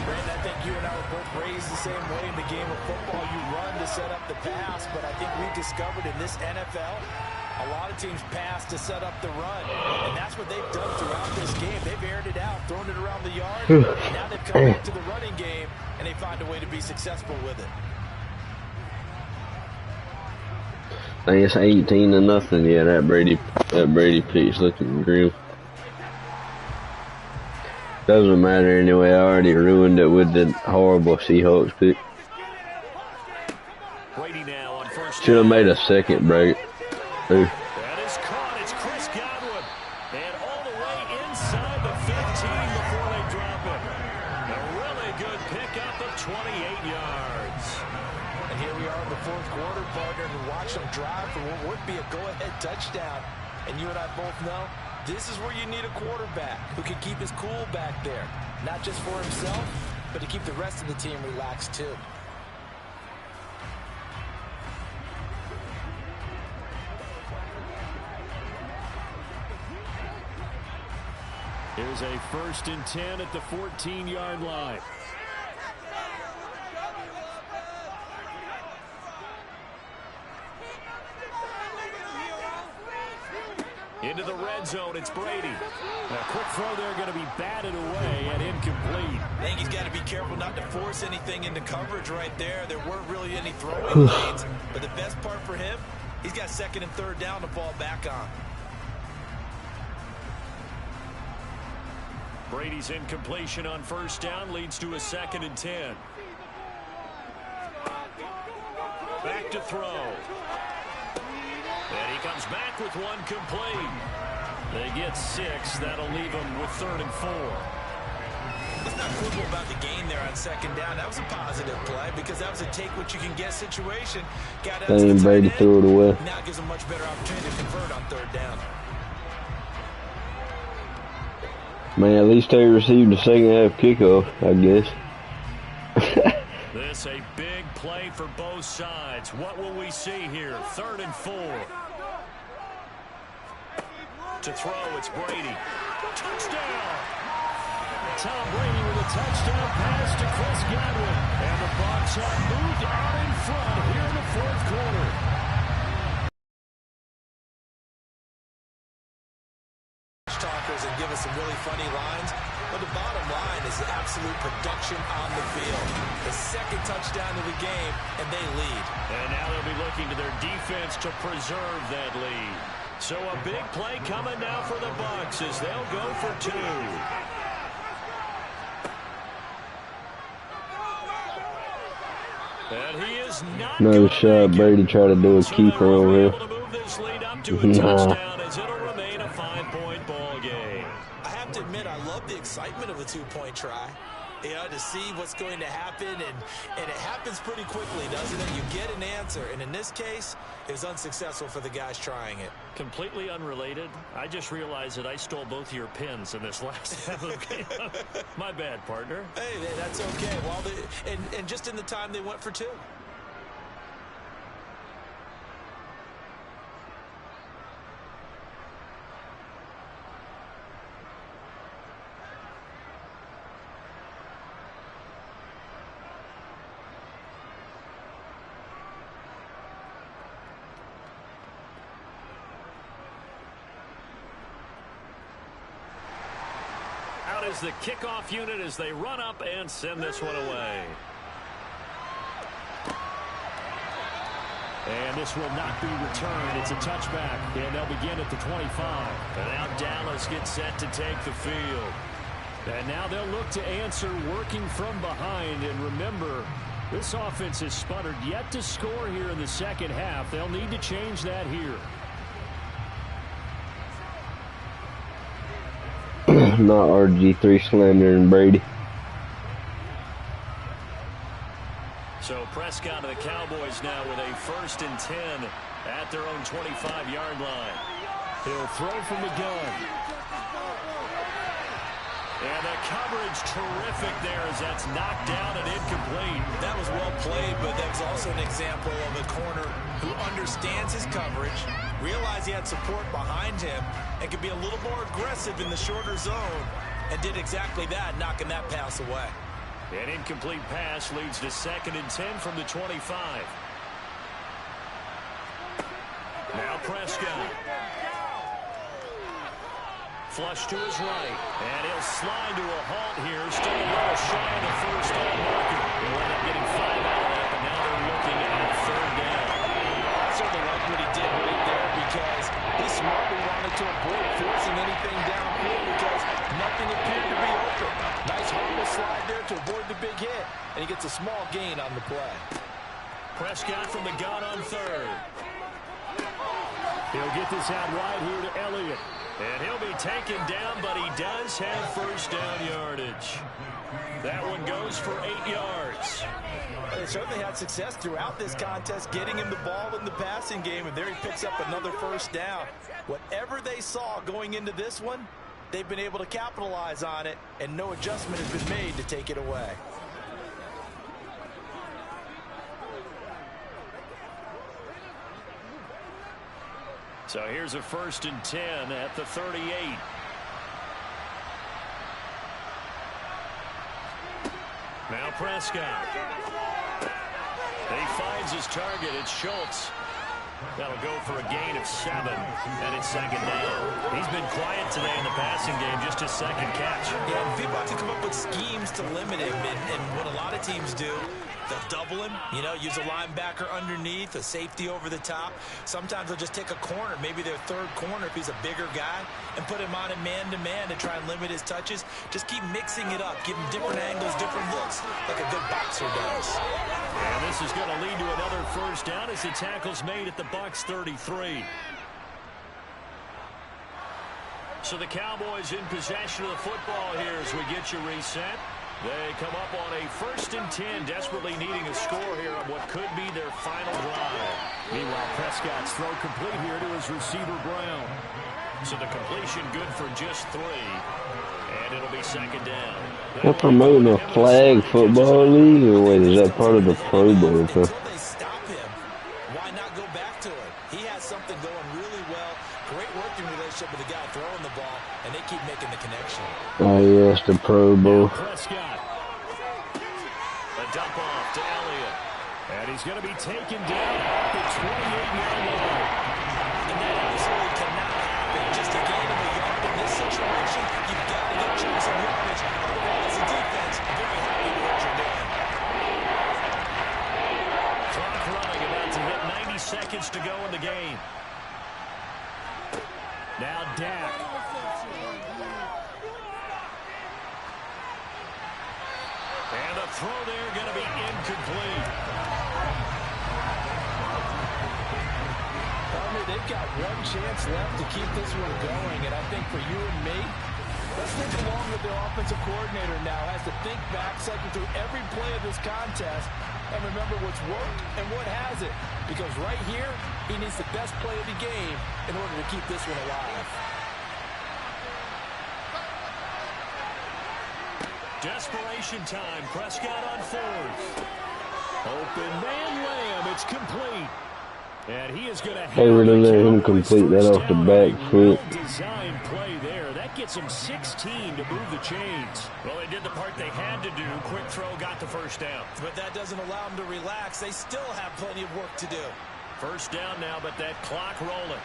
Brandon, I think you and I were both raised the same way in the game of football. You run to set up the pass, but I think we've discovered in this NFL, a lot of teams pass to set up the run. And that's what they've done throughout this game. They've aired it out, thrown it around the yard. And now they've come back to the running game, and they find a way to be successful with it. I think it's 18-0. Yeah, that Brady pick's looking grim. Doesn't matter anyway. I already ruined it with the horrible Seahawks pick. Brady now on first. Should have made a second break. Ooh. That is caught. It's Chris Godwin. And all the way inside the 15 before they drop it. A really good pickup of 28 yards. And here we are in the fourth quarter, partner, and watch them drive for what would be a go-ahead touchdown. And you and I both know this is where you need a quarterback who can keep his cool back there. Not just for himself, but to keep the rest of the team relaxed too. Here's a 1st and 10 at the 14-yard line. Into the red zone, it's Brady. A quick throw there going to be batted away and incomplete. I think he's got to be careful not to force anything into coverage right there. There weren't really any throwing lanes, but the best part for him, he's got 2nd and 3rd down to fall back on. Brady's incompletion on first down leads to a 2nd and 10. Back to throw. And he comes back with one complete. They get 6. That'll leave them with 3rd and 4. Let's not quibble about the gain there on 2nd down. That was a positive play because that was a take-what-you-can-get situation. Got out to the Brady threw it away. Now gives them much better opportunity to convert on 3rd down. Man, at least they received the second half kickoff, I guess. This a big play for both sides. What will we see here? 3rd and 4. To throw, it's Brady. Touchdown! Tom Brady with a touchdown pass to Chris Godwin. And the Bucs have moved out in front here in the 4th quarter. Talkers and give us some really funny lines, but the bottom line is absolute production on the field. The 2nd touchdown of the game, and they lead. And now they'll be looking to their defense to preserve that lead. So a big play coming now for the Bucs as they'll go for 2. And he is not No shot. Brady tried to do a keeper over here. To move this lead up to a touchdown as it'll remain a 5-point ball game. I have to admit, I love the excitement of a 2-point try. You know, to see what's going to happen, and it happens pretty quickly, doesn't it? You get an answer, and in this case, it was unsuccessful for the guys trying it. Completely unrelated. I just realized that I stole both of your pins in this last half of the game. My bad, partner. Hey, that's okay. Well, and just in the time they went for 2. Is the kickoff unit as they run up and send this one away. And this will not be returned. It's a touchback, and they'll begin at the 25. And now Dallas gets set to take the field. And now they'll look to answer working from behind. And remember, this offense has sputtered yet to score here in the 2nd half. They'll need to change that here. Not RG3 slander and Brady. Prescott of the Cowboys now with a 1st and 10 at their own 25-yard line. He'll throw from the gun. And the coverage terrific there as that's knocked down and incomplete. That was well played, but that was also an example of a corner who understands his coverage, realized he had support behind him, and could be a little more aggressive in the shorter zone, and did exactly that, knocking that pass away. An incomplete pass leads to 2nd and 10 from the 25. Now Prescott. Flush to his right, and he'll slide to a halt here. Still a little shy of the first down marker. He'll end up getting 5 out of that, but now they're looking at 3rd down. I certainly like what he did right there because he smartly wanted to avoid forcing anything downfield because nothing appeared to be open. Nice harmless slide there to avoid the big hit, and he gets a small gain on the play. Prescott from the gun on 3rd. He'll get this out right here to Elliott. And he'll be taken down, but he does have 1st down yardage. That one goes for 8 yards. They certainly had success throughout this contest, getting him the ball in the passing game, and there he picks up another 1st down. Whatever they saw going into this one, they've been able to capitalize on it, and no adjustment has been made to take it away. So here's a 1st and 10 at the 38. Now Prescott. He finds his target. It's Schultz. That'll go for a gain of 7, and it's 2nd down. He's been quiet today in the passing game, just his 2nd catch. Yeah, and people have to come up with schemes to limit him, and what a lot of teams do, they'll double him, you know, use a linebacker underneath, a safety over the top. Sometimes they'll just take a corner, maybe their 3rd corner if he's a bigger guy, and put him on a man-to-man to try and limit his touches. Just keep mixing it up, give him different angles, different looks, like a good boxer does. And this is going to lead to another 1st down as the tackle's made at the Bucs 33. So the Cowboys in possession of the football here as we get you reset. They come up on a 1st and 10, desperately needing a score here on what could be their final drive. Meanwhile, Prescott's throw complete here to his receiver, Brown. So the completion good for just 3, and it'll be 2nd down. They're promoting a flag football league, or what, is that part of the Pro Bowl? Until they stop him, why not go back to it? He has something going really well. Great working relationship with the guy throwing the ball, and they keep making the connection. Oh, yes, the Pro Bowl. Prescott. A dump off to Elliott. And he's going to be taken down at the 28-yard line. And that absolutely cannot happen. Just a gain of a yard in this situation. You've got to get chunks of yardage. Otherwise, the defense, very happy with what you're doing. Clock running, about to hit 90 seconds to go in the game. Now Dak. And the throw there going to be incomplete. They've got one chance left to keep this one going, and I think for you and me, let's think along with their offensive coordinator now. Has to think back, cycle through every play of this contest, and remember what's worked and what hasn't. Because right here, he needs the best play of the game in order to keep this one alive. Desperation time. Prescott on 4th. Open man Lamb. It's complete. And he is going to They were to let him complete that off the back foot. Well-designed play there. That gets him 16 to move the chains. Well, they did the part they had to do. Quick throw got the 1st down. But that doesn't allow them to relax. They still have plenty of work to do. 1st down now, but that clock rolling.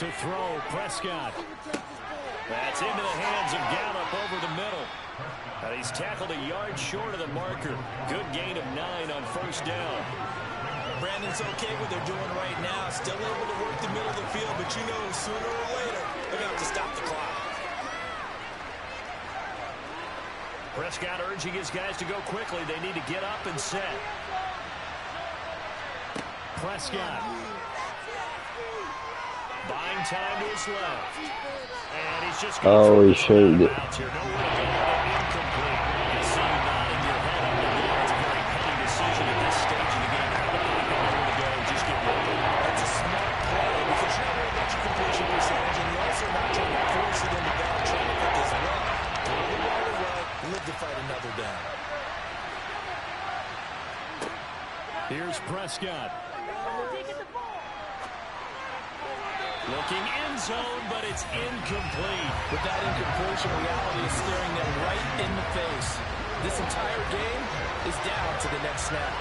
To throw, Prescott. That's into the hands of Gallup over the middle. And he's tackled a yard short of the marker. Good gain of 9 on 1st down. Brandon's okay with what they're doing right now. Still able to work the middle of the field, but you know sooner or later they're going to have to stop the clock. Prescott urging his guys to go quickly. They need to get up and set. Prescott. Buying time to his left. And he's just Oh, he showed it. Incomplete. You see you nodding your head up. It's a very petty decision at that Prescott. Looking end zone, but it's incomplete. With that incompletion, reality is staring them right in the face. This entire game is down to the next snap.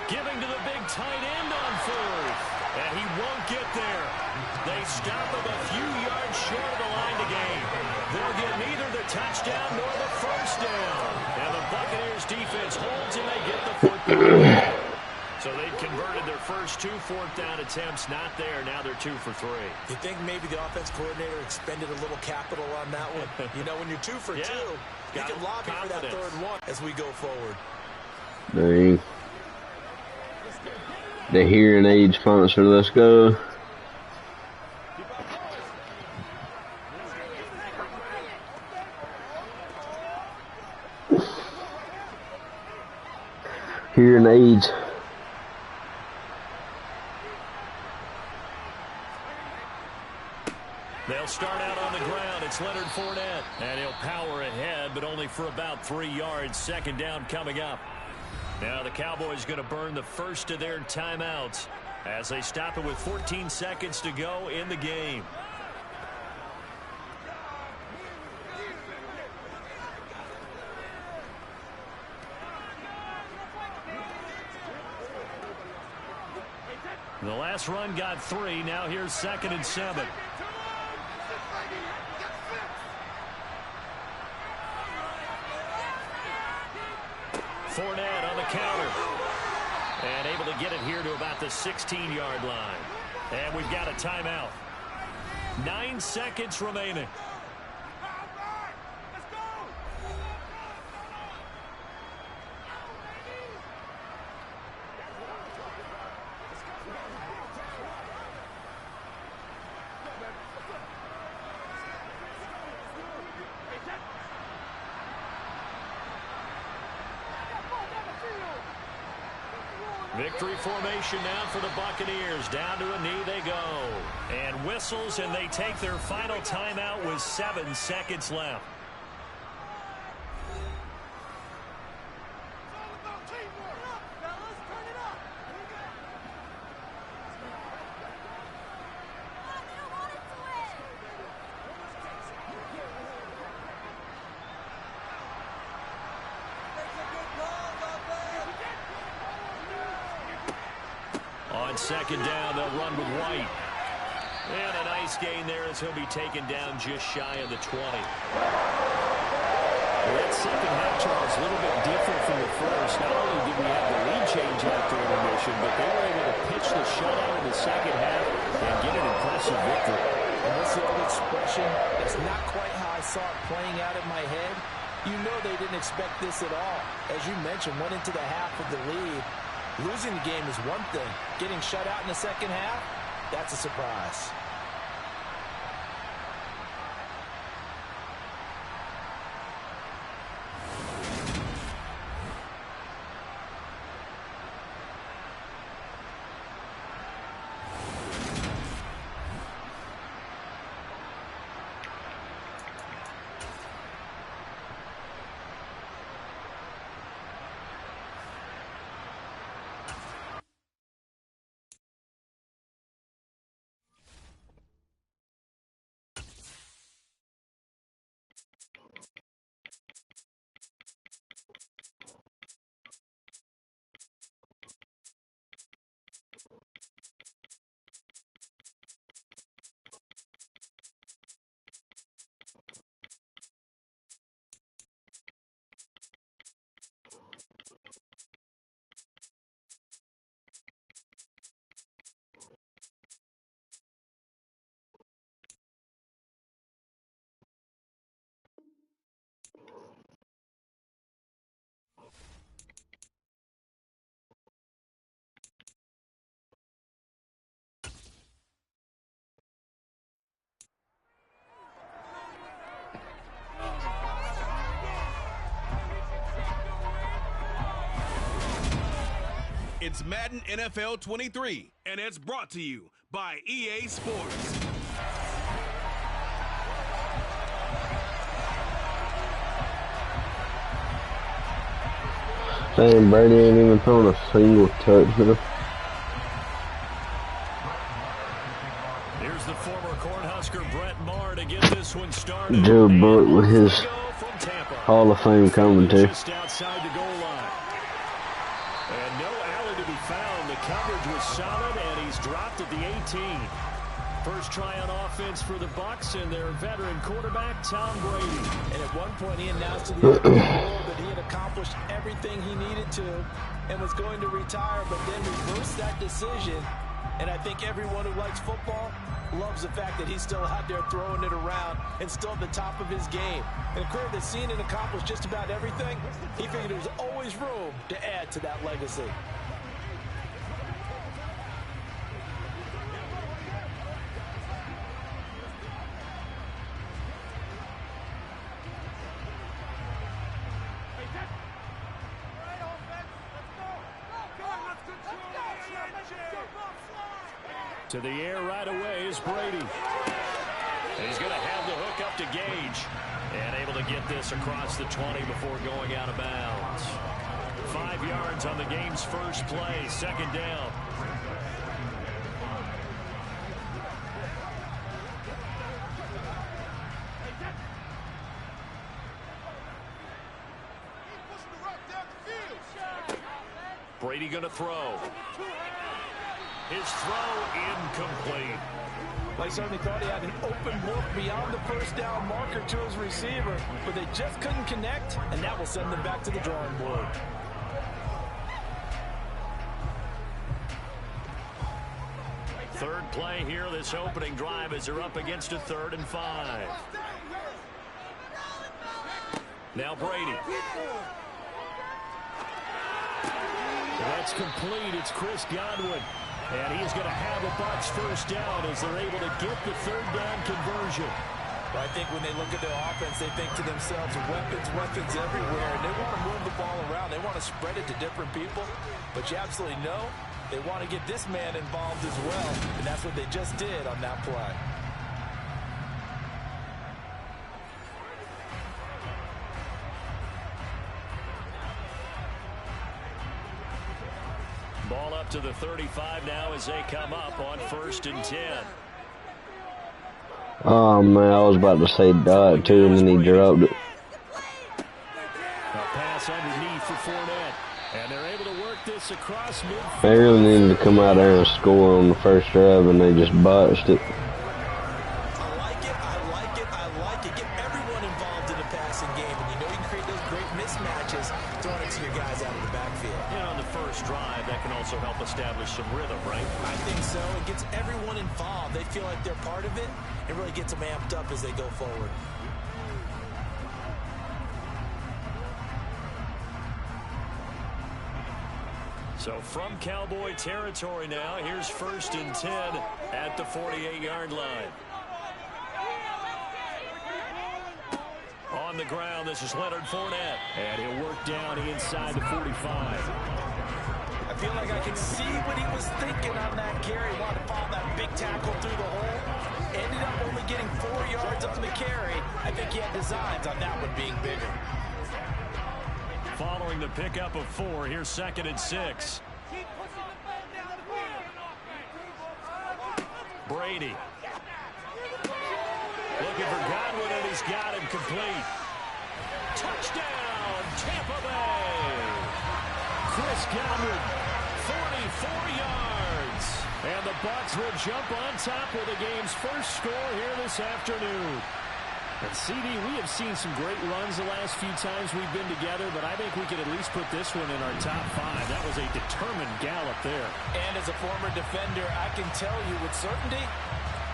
Giving to the big tight end on fourth. And he won't get there. They stop him a few yards short of the line to gain. They'll get neither the touchdown nor the first down. And the Buccaneers defense holds and they get the football. So they've converted their first 2 fourth-down attempts. Not there. Now they're 2 for 3. You think maybe the offense coordinator expended a little capital on that one? You know, when you're 2 for 2, you can lobby for that third one as we go forward. Dang. The hearing aid sponsor, let's go. Hearing aids. They'll start out on the ground. It's Leonard Fournette. And he'll power ahead, but only for about 3 yards. Second down coming up. Now the Cowboys going to burn the first of their timeouts as they stop it with 14 seconds to go in the game. The last run got 3. Now here's 2nd and 7. Fournette on the counter. And able to get it here to about the 16-yard line. And we've got a timeout. 9 seconds remaining. Victory formation now for the Buccaneers. Down to a knee they go. And whistles, and they take their final timeout with 7 seconds left. On second down, they'll run with White. And a nice gain there as he'll be taken down just shy of the 20. Well, that second half, Charles, a little bit different from the first. Not only did we have the lead change after intermission, but they were able to pitch the shutout in the second half and get an impressive victory. And what's the old expression? That's not quite how I saw it playing out in my head. You know they didn't expect this at all. As you mentioned, went into the half with the lead. Losing the game is one thing. Getting shut out in the second half, that's a surprise. It's Madden NFL 23, and it's brought to you by EA Sports. Dang, Brady ain't even thrown a single touchdown. Here's the former Cornhusker Brett Maher to get this one started. Joe Buck with his Hall of Fame commentary. Just outside the goal line. And no alley to be found. The coverage was solid, and he's dropped at the 18. First try on offense for the Bucs and their veteran quarterback, Tom Brady. And at one point, he announced to the world that he had accomplished everything he needed to and was going to retire, but then reversed that decision. And I think everyone who likes football loves the fact that he's still out there throwing it around and still at the top of his game. In a career that's seen and accomplished just about everything, he figured there was always room to add to that legacy. To the air right away is Brady. And he's going to have the hook up to Gage. And able to get this across the 20 before going out of bounds. 5 yards on the game's first play. Second down. Brady going to throw. His throw incomplete. Well, he certainly thought he had an open look beyond the first down marker to his receiver, but they just couldn't connect, and that will send them back to the drawing board. Third play here, this opening drive, as they're up against a 3rd and 5. Now Brady. That's complete. It's Chris Godwin. And he's going to have a Bucs first down as they're able to get the 3rd down conversion. Well, I think when they look at their offense, they think to themselves, weapons everywhere. And they want to move the ball around. They want to spread it to different people. But you absolutely know they want to get this man involved as well. And that's what they just did on that play. Ball up to the 35 now as they come up on 1st and 10. Oh man, I was about to say dot too, and then he dropped it. A pass underneath for Fournette. And they're able to work this across midfield. They really needed to come out there and score on the first drive, and they just botched it. I like it. Get everyone involved in the passing game, and you know you can create those great mismatches throwing it to your guys out of the backfield. And on the first drive, that can also help establish some rhythm, right? I think so. It gets everyone involved. They feel like they're part of it. It really gets them amped up as they go forward. So from Cowboy territory now, here's 1st and 10 at the 48-yard line. On the ground, this is Leonard Fournette. And he'll work down inside the 45. I feel like I can see what he was thinking on that carry. Wanted to follow that big tackle through the hole. Ended up only getting 4 yards on the carry. I think he had designs on that one being bigger. Following the pickup of 4, here's 2nd and 6. Brady. Looking for Godwin, and he's got him complete. Touchdown, Tampa Bay. Chris Godwin, 44 yards. And the Bucs will jump on top with the game's first score here this afternoon. And CD, we have seen some great runs the last few times we've been together, but I think we could at least put this one in our top 5. That was a determined gallop there. And as a former defender, I can tell you with certainty,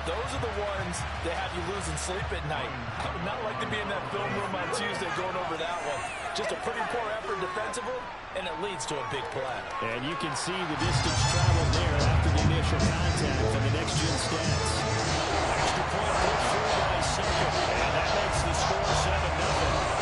those are the ones that have you losing sleep at night. I would not like to be in that film room on Tuesday going over that one. Just a pretty poor effort defensively, and it leads to a big play. And you can see the distance traveled there after the initial contact from the next-gen stats. Extra point put through by Second, and that makes the score 7-0.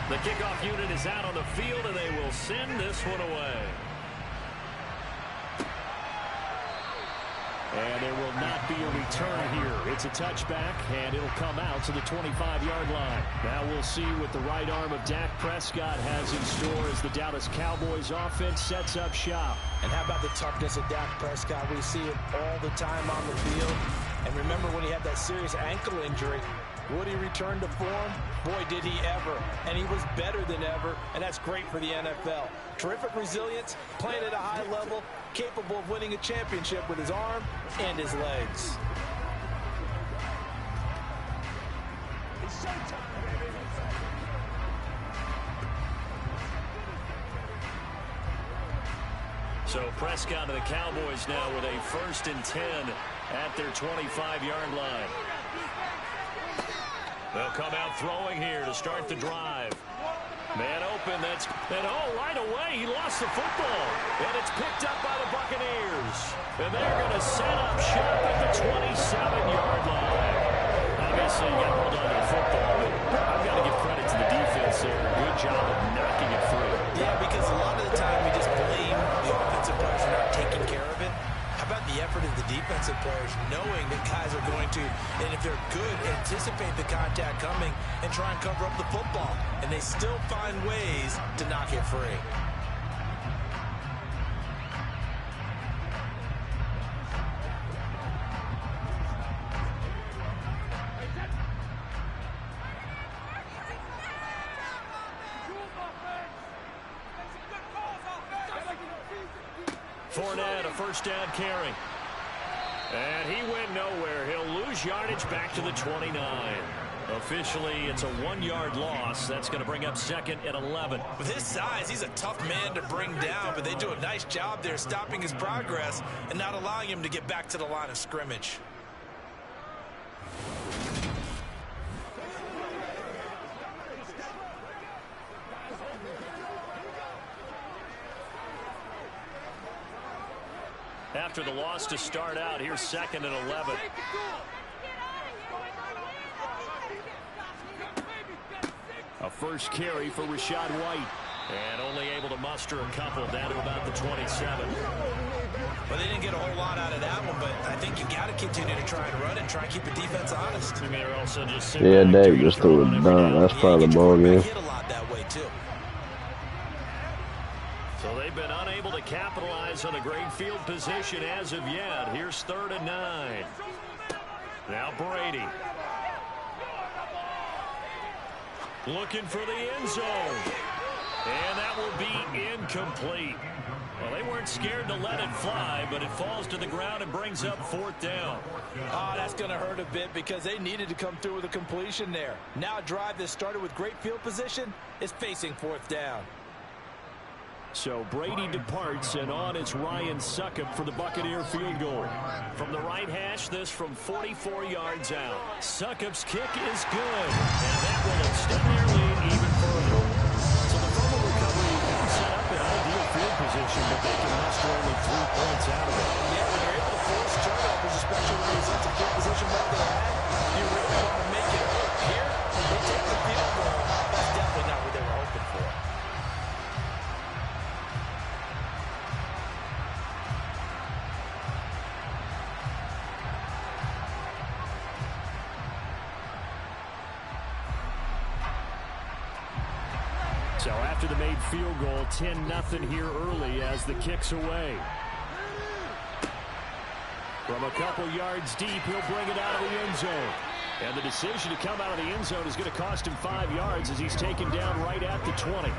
The kickoff unit is out on the field, and they will send this one away. And there will not be a return here. It's a touchback, and it'll come out to the 25-yard line. Now we'll see what the right arm of Dak Prescott has in store as the Dallas Cowboys offense sets up shop. And how about the toughness of Dak Prescott? We see it all the time on the field. And remember when he had that serious ankle injury, would he return to form? Boy, did he ever. And he was better than ever, and that's great for the NFL. Terrific resilience, playing at a high level, capable of winning a championship with his arm and his legs. So Prescott and the Cowboys now with a 1st and 10 at their 25-yard line. They'll come out throwing here to start the drive. Man open, right away, he lost the football. And it's picked up by the Buccaneers. And they're going to set up shop at the 27-yard line. Obviously, you got to hold on to the football, but I've got to give credit to the defense there. Good job of knocking it free. Yeah, because a lot of the time we just blame the offensive players for not taking care of it. How about the effort of the defensive players knowing that guys are going to, and if they're good, anticipate the contact coming and try and cover up the football. And they still find ways to knock it free. Fournette, a 1st down carry. And he went nowhere. He'll lose yardage back to the 29. Officially, it's a 1-yard loss. That's going to bring up 2nd and 11. With his size, he's a tough man to bring down, but they do a nice job there stopping his progress and not allowing him to get back to the line of scrimmage. After the loss to start out, here's 2nd and 11. A 1st carry for Rachaad White. And only able to muster a couple down to about the 27. Well, they didn't get a whole lot out of that one, but I think you got to continue to try and run and try and keep the defense honest. Yeah, Dak just threw it down. That's probably the ball game. Hit a lot that way, too. So they've been unable to capitalize on a great field position as of yet. Here's 3rd and 9. Now Brady. Looking for the end zone. And that will be incomplete. Well, they weren't scared to let it fly, but it falls to the ground and brings up 4th down. Oh, that's going to hurt a bit because they needed to come through with a completion there. Now a drive that started with great field position is facing 4th down. So Brady departs, and on it's Ryan Succop for the Buccaneer field goal. From the right hash, this from 44 yards out. Succop's kick is good, and that will extend their lead even further. So the fumble recovery didn't set up an ideal field position, but they can muster only 3 points out of it. Yeah, when you're able to force turnovers, especially when you're such a field position like they had, you really want to make it hurt. Here, they take the field goal. That's definitely not what they were hoping for. So after the made field goal, 10-0 here early as the kick's away. From a couple yards deep, he'll bring it out of the end zone. And the decision to come out of the end zone is going to cost him 5 yards as he's taken down right at the 20.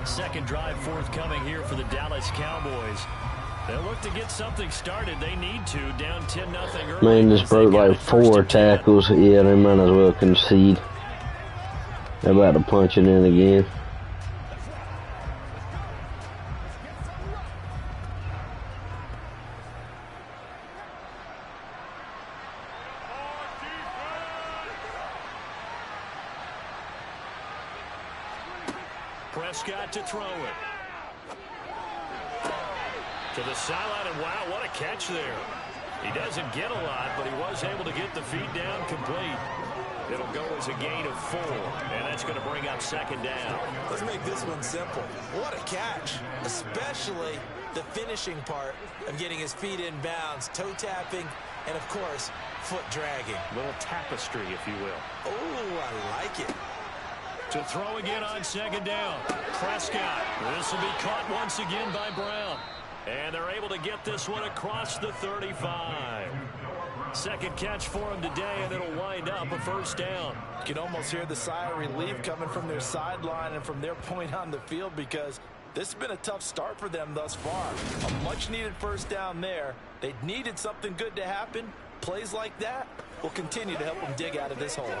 2nd drive forthcoming here for the Dallas Cowboys. They'll look to get something started. They need to, down 10-0 early. Man just broke like 4 tackles. Yeah, they might as well concede. They're about to punch it in again. Prescott to throw it. To the sideline, and wow, what a catch there. He doesn't get a lot, but he was able to get the feet down complete. It'll go as a gain of 4, and that's going to bring up 2nd down. Let's make this one simple. What a catch, especially the finishing part of getting his feet in bounds, toe tapping, and, of course, foot dragging. A little tapestry, if you will. Oh, I like it. To throw again on 2nd down. Prescott. This will be caught once again by Brown. And they're able to get this one across the 35. 2nd catch for him today, and it'll wind up a 1st down. You can almost hear the sigh of relief coming from their sideline and from their point on the field, because this has been a tough start for them thus far. A much-needed 1st down there. They needed something good to happen. Plays like that will continue to help them dig out of this hole.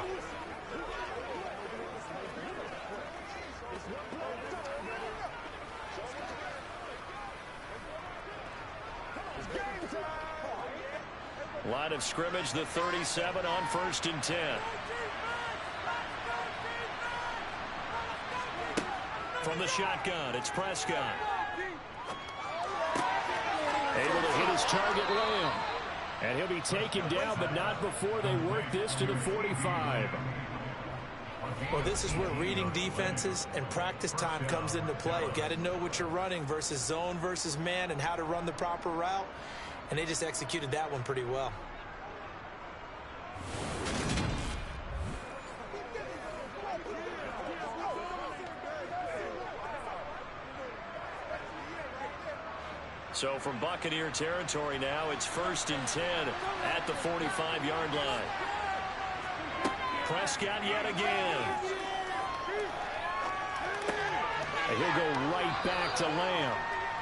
Line of scrimmage, the 37 on 1st and 10. From the shotgun, it's Prescott. Able to hit his target, Lamb. And he'll be taken down, but not before they work this to the 45. Well, this is where reading defenses and practice time comes into play. You got to know what you're running versus zone versus man and how to run the proper route. And they just executed that one pretty well. So from Buccaneer territory now, it's 1st and 10 at the 45-yard line. Prescott yet again. And he'll go right back to Lamb.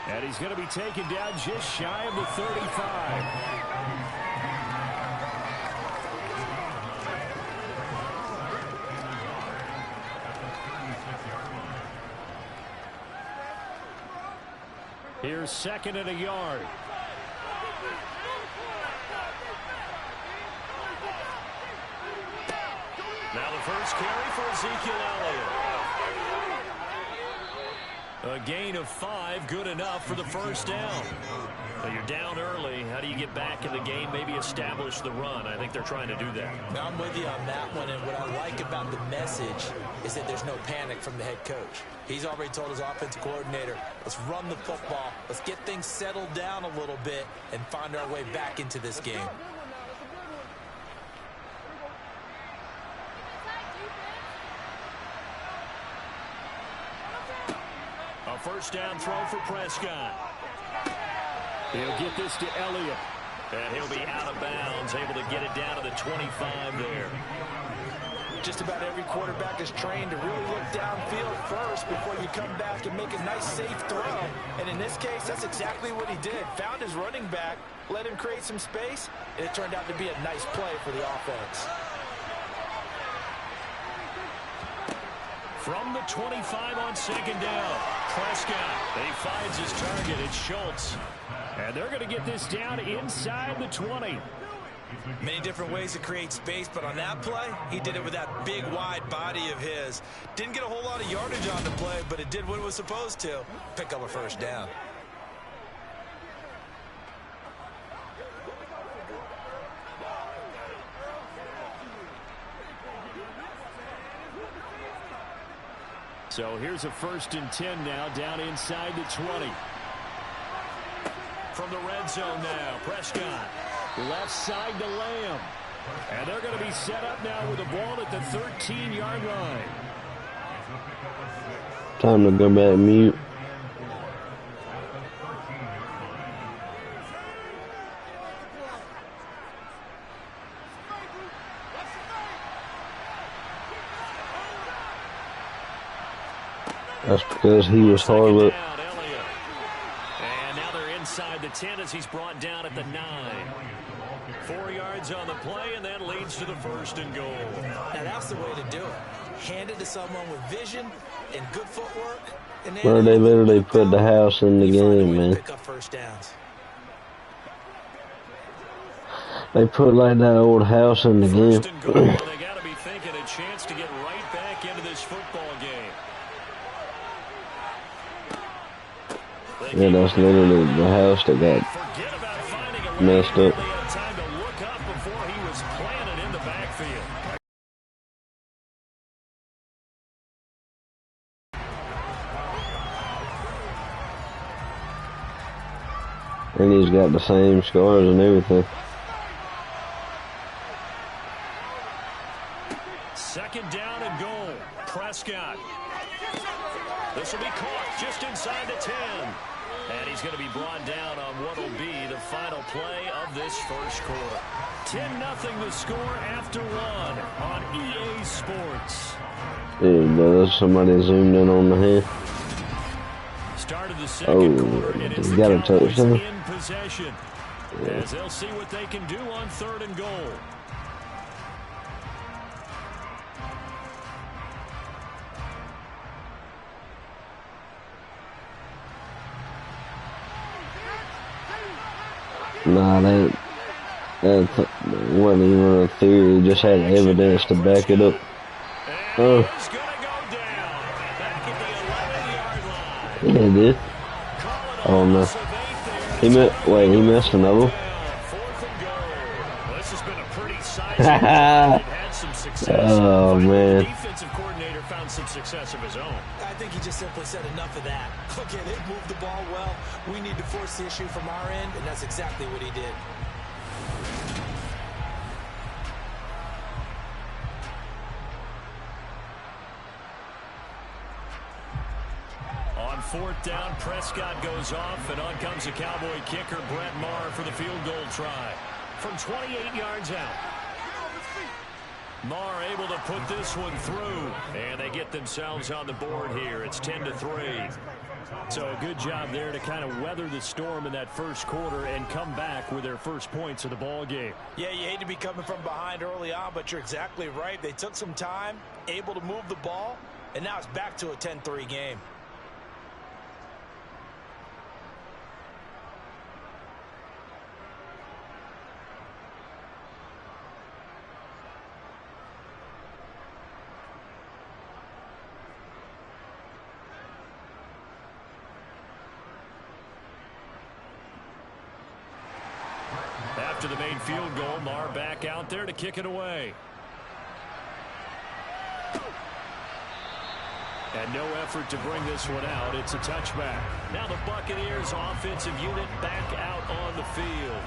And he's going to be taken down just shy of the 35. Here's 2nd and a yard. Now the first carry for Ezekiel Elliott. A gain of 5, good enough for the 1st down. So you're down early. How do you get back in the game, maybe establish the run? I think they're trying to do that. I'm with you on that one, and what I like about the message is that there's no panic from the head coach. He's already told his offensive coordinator, let's run the football, let's get things settled down a little bit and find our way back into this game. A 1st down throw for Prescott. He'll get this to Elliott. And he'll be out of bounds, able to get it down to the 25 there. Just about every quarterback is trained to really look downfield first before you come back and make a nice, safe throw. And in this case, that's exactly what he did. Found his running back, let him create some space, and it turned out to be a nice play for the offense. From the 25 on 2nd down, Prescott. He finds his target. It's Schultz. And they're going to get this down inside the 20. Many different ways to create space, but on that play, he did it with that big, wide body of his. Didn't get a whole lot of yardage on the play, but it did what it was supposed to. Pick up a 1st down. So here's a 1st and 10 now, down inside the 20. From the red zone now, Prescott. Left side to Lamb. And they're going to be set up now with the ball at the 13-yard line. Time to go back mute. That's because he was Harlot. And now they're inside the 10 as he's brought down at the 9. 4 yards on the play, and that leads to the 1st and goal. Now that's the way to do it. Hand it to someone with vision and good footwork. And Bro, they literally put the house in the game, man. Pick up 1st downs. They put like that old house in the game. First and goal, they got to be thinking a chance to get right back into this football game. Yeah, that's literally the house that got messed up. And he's got the same scars and everything. Second down and goal. Prescott. This will be caught just inside the 10. And he's going to be brought down on what will be the final play of this first quarter. 10-0 the score after one on EA Sports. Dude, somebody zoomed in on the hand. Start of the second quarter, and it's the Cowboys in possession. As they'll see what they can do on 3rd and goal. Nah, that wasn't even a theory. Just had evidence to back it up. Oh. Yeah, he did. Oh no. He missed another. Oh man. Defensive coordinator found some success of his own. I think he just simply said enough of that. Okay, they've moved the ball well. We need to force the issue from our end, and that's exactly what he did. On 4th down, Prescott goes off, and on comes the Cowboy kicker, Brett Maher, for the field goal try. From 28 yards out. Maher able to put this one through, and they get themselves on the board here. It's 10-3. So a good job there to kind of weather the storm in that first quarter and come back with their first points of the ball game. Yeah, you hate to be coming from behind early on, but you're exactly right. They took some time, able to move the ball, and now it's back to a 10-3 game. After the main field goal, Maher back out there to kick it away. And no effort to bring this one out. It's a touchback. Now the Buccaneers offensive unit back out on the field.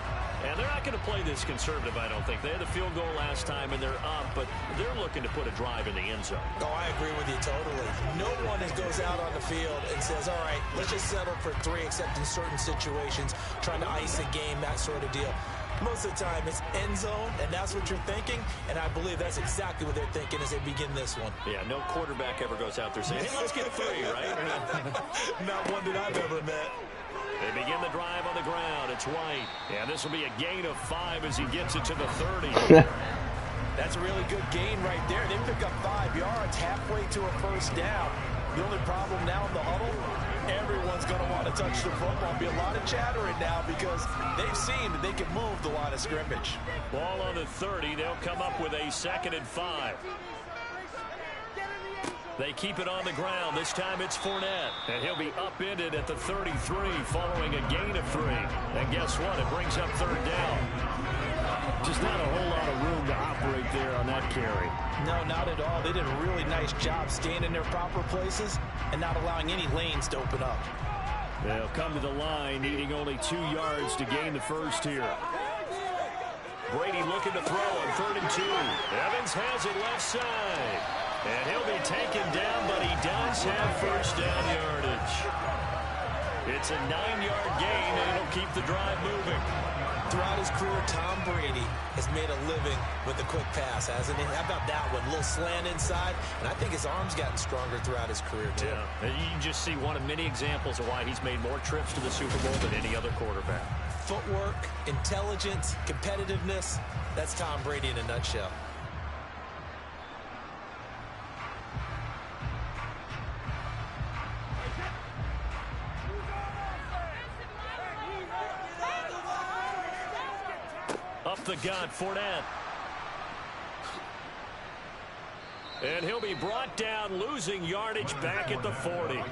And they're not going to play this conservative, I don't think. They had the field goal last time, and they're up, but they're looking to put a drive in the end zone. Oh, I agree with you totally. No one goes out on the field and says, all right, let's just settle for 3, except in certain situations, trying to ice a game, that sort of deal. Most of the time, it's end zone, and that's what you're thinking, and I believe that's exactly what they're thinking as they begin this one. Yeah, no quarterback ever goes out there saying, hey, let's get 3, right? Not one that I've ever met. They begin the drive on the ground. It's White. And this will be a gain of 5 as he gets it to the 30. That's a really good gain right there. They pick up 5 yards halfway to a first down. The only problem now in the huddle, everyone's going to want to touch the football. There'll be a lot of chattering now because they've seen that they can move the line of scrimmage. Ball on the 30. They'll come up with a 2nd and 5. They keep it on the ground. This time it's Fournette. And he'll be upended at the 33 following a gain of 3. And guess what? It brings up 3rd down. Just not a whole lot of room to operate there on that carry. No, not at all. They did a really nice job staying in their proper places and not allowing any lanes to open up. They'll come to the line, needing only 2 yards to gain the first here. Brady looking to throw on 3rd and 2. Evans has it left side. And he'll be taken down, but he does have first down yardage. It's a 9-yard gain, and it'll keep the drive moving. Throughout his career, Tom Brady has made a living with a quick pass, hasn't he? How about that one? A little slant inside, and I think his arm's gotten stronger throughout his career, too. Yeah, and you can just see one of many examples of why he's made more trips to the Super Bowl than any other quarterback. Footwork, intelligence, competitiveness, that's Tom Brady in a nutshell. Up the gut, Fournette. And he'll be brought down, losing yardage back at the 40.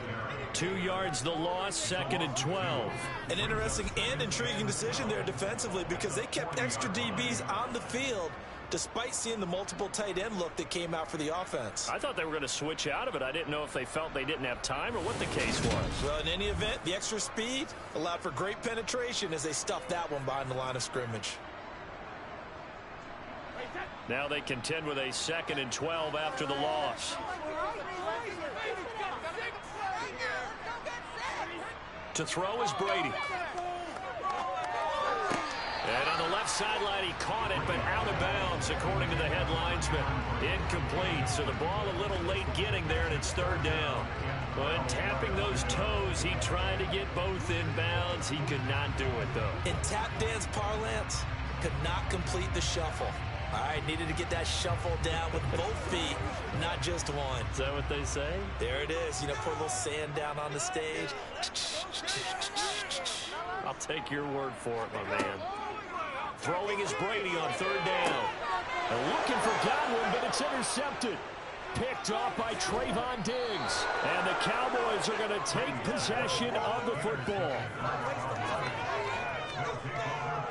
2 yards the loss, 2nd and 12. An interesting and intriguing decision there defensively because they kept extra DBs on the field despite seeing the multiple tight end look that came out for the offense. I thought they were going to switch out of it. I didn't know if they felt they didn't have time or what the case was. Well, in any event, the extra speed allowed for great penetration as they stuffed that one behind the line of scrimmage. Now they contend with a 2nd and 12 after the loss. To throw is Brady. And on the left sideline, he caught it, but out of bounds, according to the head linesman. Incomplete, so the ball a little late getting there, and it's 3rd down. But tapping those toes, he tried to get both in bounds. He could not do it, though. In tap dance parlance, could not complete the shuffle. All right, needed to get that shuffle down with both feet, not just one. Is that what they say? There it is. You know, put a little sand down on the stage. I'll take your word for it, my man. Throwing is Brady on 3rd down. And looking for Godwin, but it's intercepted. Picked off by Trayvon Diggs. And the Cowboys are going to take possession of the football.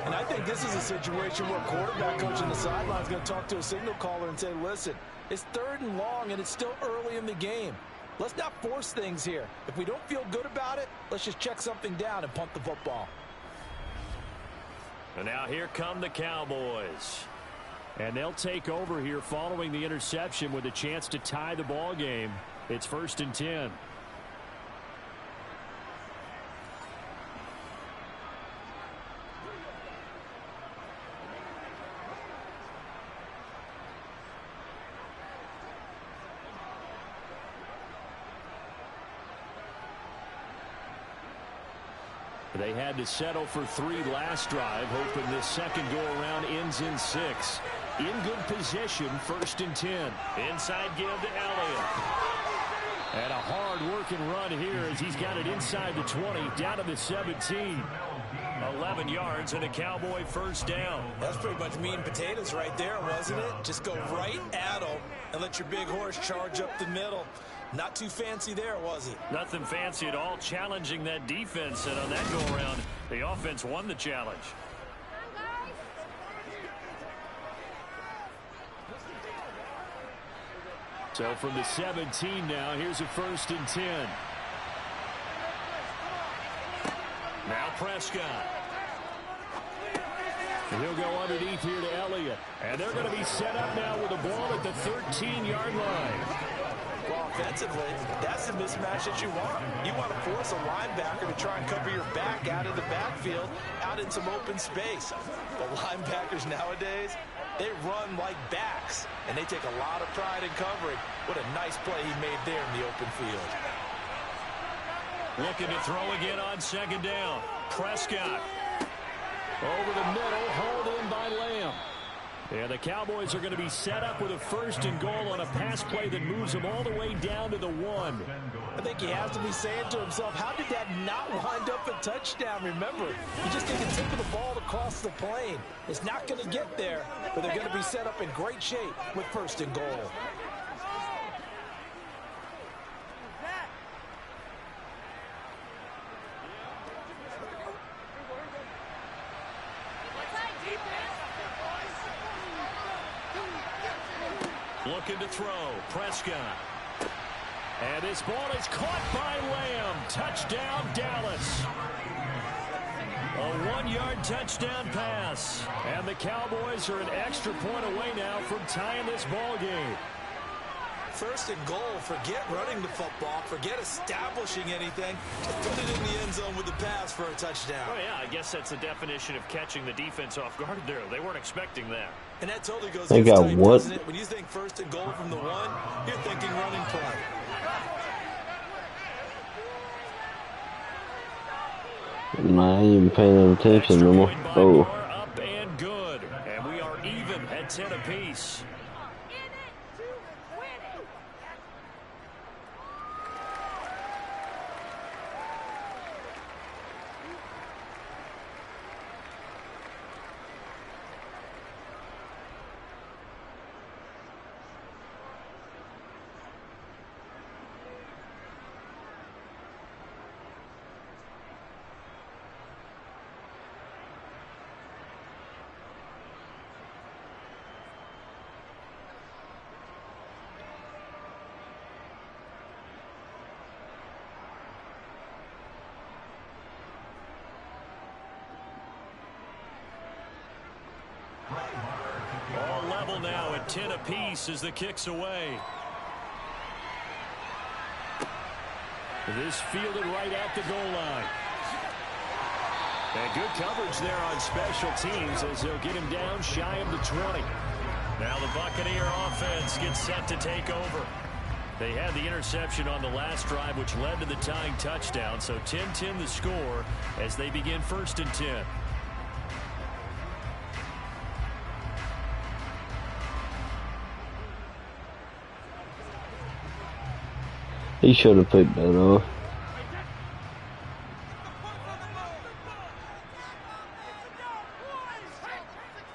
And I think this is a situation where quarterback coach on the sideline is going to talk to a signal caller and say, listen, it's 3rd and long and it's still early in the game. Let's not force things here. If we don't feel good about it, let's just check something down and punt the football. And now here come the Cowboys. And they'll take over here following the interception with a chance to tie the ball game. It's 1st and 10. They had to settle for 3 last drive, hoping this second go-around ends in 6. In good position, 1st and 10. Inside give to Elliott. And a hard-working run here as he's got it inside the 20, down to the 17. 11 yards and a Cowboy 1st down. That's pretty much meat and potatoes right there, wasn't it? Just go right at them and let your big horse charge up the middle. Not too fancy there, was it? Nothing fancy at all, challenging that defense. And on that go-around, the offense won the challenge. So from the 17 now, here's a 1st and 10. Now Prescott. And he'll go underneath here to Elliott. And they're going to be set up now with the ball at the 13-yard line. Well, offensively, that's the mismatch that you want. You want to force a linebacker to try and cover your back out of the backfield, out in some open space. But linebackers nowadays, they run like backs, and they take a lot of pride in covering. What a nice play he made there in the open field. Looking to throw again on 2nd down. Prescott. Over the middle, hauled in by Lamb. And the Cowboys are going to be set up with a 1st and goal on a pass play that moves them all the way down to the 1. I think he has to be saying to himself, how did that not wind up a touchdown? Remember, you just take a tip of the ball across the plane. It's not going to get there, but they're going to be set up in great shape with 1st and goal. Looking to throw. Prescott. And this ball is caught by Lamb. Touchdown, Dallas. A 1-yard touchdown pass. And the Cowboys are an extra point away now from tying this ball game. 1st and goal. Forget running the football. Forget establishing anything. Just put it in the end zone with the pass for a touchdown. Oh, yeah, I guess that's the definition of catching the defense off guard there. They weren't expecting that. And that totally goes They against got type, what? doesn't it? When you think 1st and goal from the 1, you're thinking running play. Nah, I ain't even paying attention no more. Oh. Up and good. And we are even at 10 apiece. full now at 10 apiece as the kick's away. This fielded right at the goal line. And good coverage there on special teams as they'll get him down shy of the 20. Now the Buccaneer offense gets set to take over. They had the interception on the last drive, which led to the tying touchdown. So 10-10 the score as they begin 1st and 10. He should have picked that off.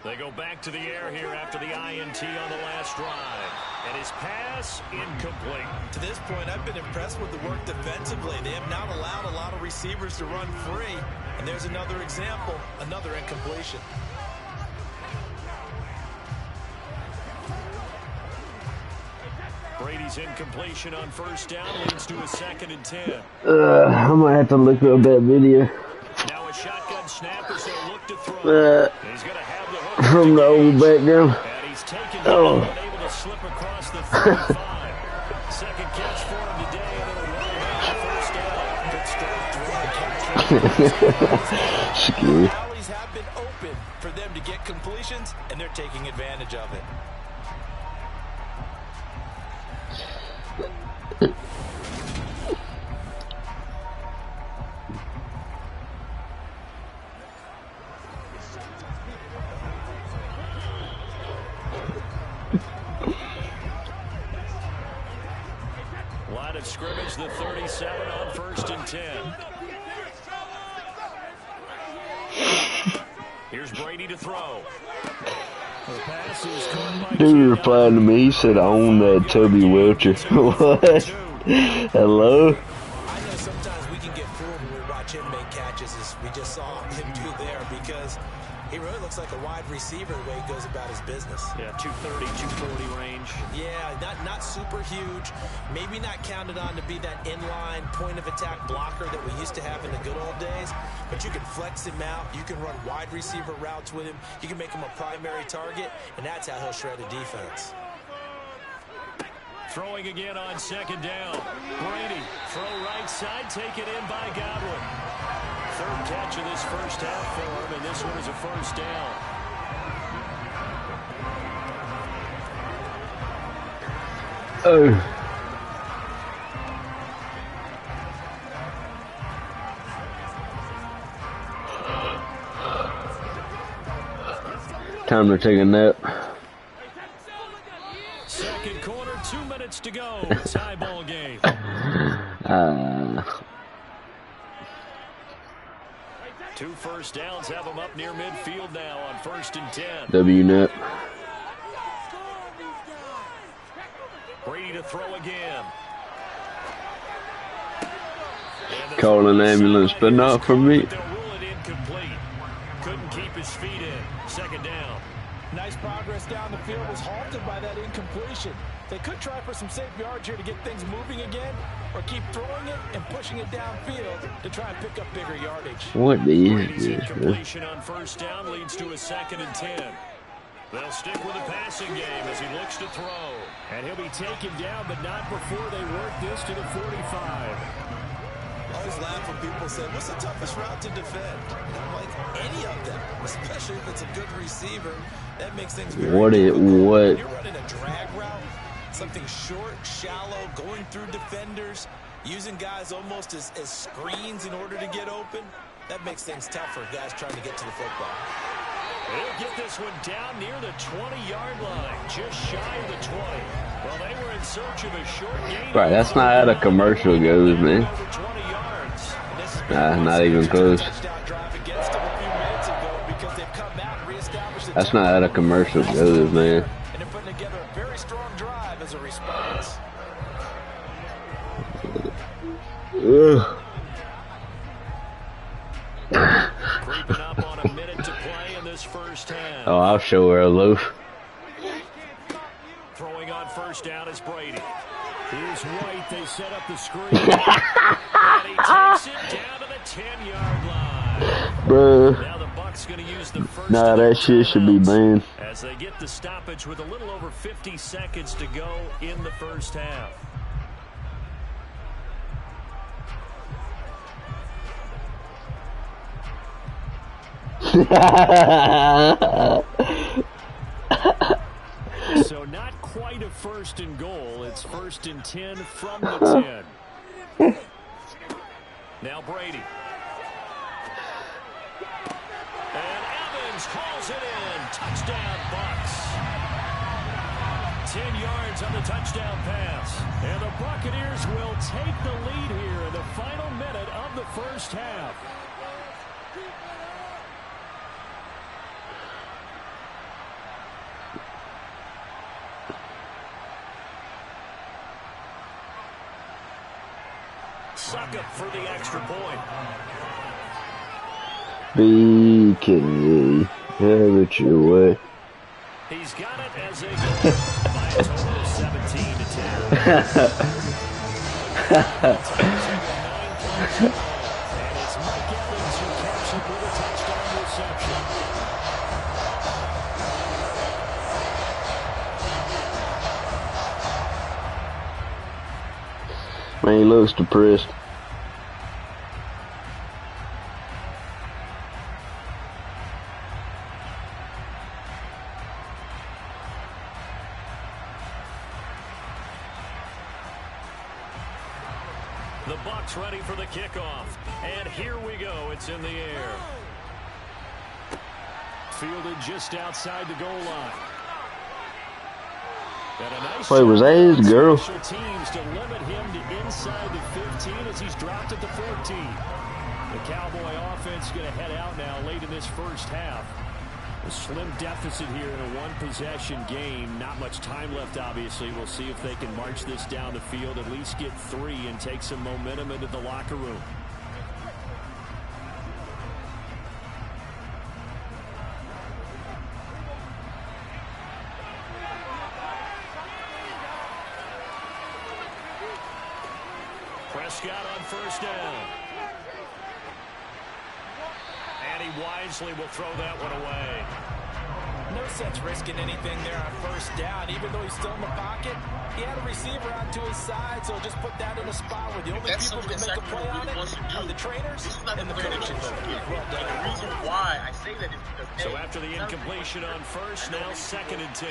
They go back to the air here after the INT on the last drive. And his pass incomplete. To this point, I've been impressed with the work defensively. They have not allowed a lot of receivers to run free. And there's another example, another incompletion. Brady's incompletion on 1st down leads to a 2nd and 10. I might have to look up that video. Now a shotgun snap as they'll look to throw. He's going to have the hook from the old background. And he's taken down and able to slip across the 35. Second catch for him today, and it'll run out 1st down. Good strike, catch. Scary. The alleys have been open for them to get completions, and they're taking advantage of it. Line of scrimmage, the 37 on 1st and 10. Here's Brady to throw. The pass is caught by Dude replied to me, he said, I own that Toby Welcher. What? Hello? I know sometimes we can get fooled when we watch him make catches, as we just saw him do there, because he really looks like a wide receiver the way he goes about his business. Yeah, 230, 240 range. Yeah, not super huge. Maybe not counted on to be that inline point of attack blocker that we used to have in the good old days. But you can flex him out. You can run wide receiver routes with him. You can make him a primary target, and that's how he'll shred a defense. Throwing again on 2nd down. Brady, throw right side, taken in by Godwin. 3rd catch of this 1st half for him, and this one is a 1st down. Oh. Time to take a nap. 2nd quarter, 2 minutes to go. Tie ball game. Two 1st downs have them up near midfield now on 1st and 10. W net. Brady to throw again. Call an ambulance, but not for me. They'll rule it incomplete. Couldn't keep his feet in. 2nd down. Nice progress down the field was halted by that incompletion. They could try for some safe yards here to get things moving again, or keep throwing it and pushing it downfield to try and pick up bigger yardage. What Brady's is this, man? incompletion on 1st down leads to a 2nd and 10. They'll stick with the passing game as he looks to throw. And he'll be taken down, but not before they work this to the 45. I always laugh when people say, what's the toughest route to defend? And I'm like, any of them, especially if it's a good receiver. That makes things very difficult. When you're running a drag route, something short, shallow, going through defenders, using guys almost as screens in order to get open, that makes things tough for guys trying to get to the football. They'll get this one down near the 20-yard line, just shy of the 20. Well, they were in search of a short gain. Right, that's not how the commercial goes, man. Nah, not even close. That's not how the commercial goes, man. And they're putting together a very strong drive as a response. Creeping up on a minute to play in this 1st half. Oh, I'll show her a loaf. Throwing on 1st down is Brady. Here's White. They set up the screen. And he takes it down to the 10-yard line. Bruh. Now the Bucs Bucs going to use the first Nah, of their that shit should be timeouts banned. as they get the stoppage with a little over 50 seconds to go in the first half. So not quite a first and goal. It's 1st and 10 from the 10. Now Brady. And Evans hauls it in. Touchdown, Bucs. 10 yards on the touchdown pass. And the Buccaneers will take the lead here in the final minute of the first half. Suck up for the extra point. BK, have it your way. He's got it as a goal by a total of 17 to 10. And it's Mike Evans who caps it with a touchdown reception. Man, he looks depressed. The Bucs ready for the kickoff. And here we go. It's in the air. Fielded just outside the goal line. And a nice Wait, was that his girl? special teams to limit him to inside the 15 as he's dropped at the 14. The Cowboy offense going to head out now late in this first half. A slim deficit here in a one-possession game. Not much time left, obviously. We'll see if they can march this down the field, at least get 3 and take some momentum into the locker room. Prescott on first down. And he wisely will throw that one away. No sense risking anything there on first down. Even though he's still in the pocket, he had a receiver out to his side, so just put that in a spot where the only people who can make a play on it are the trainers and the coaches. Well done. The reason why I say that is because So after the incompletion on first, now 2nd and 10.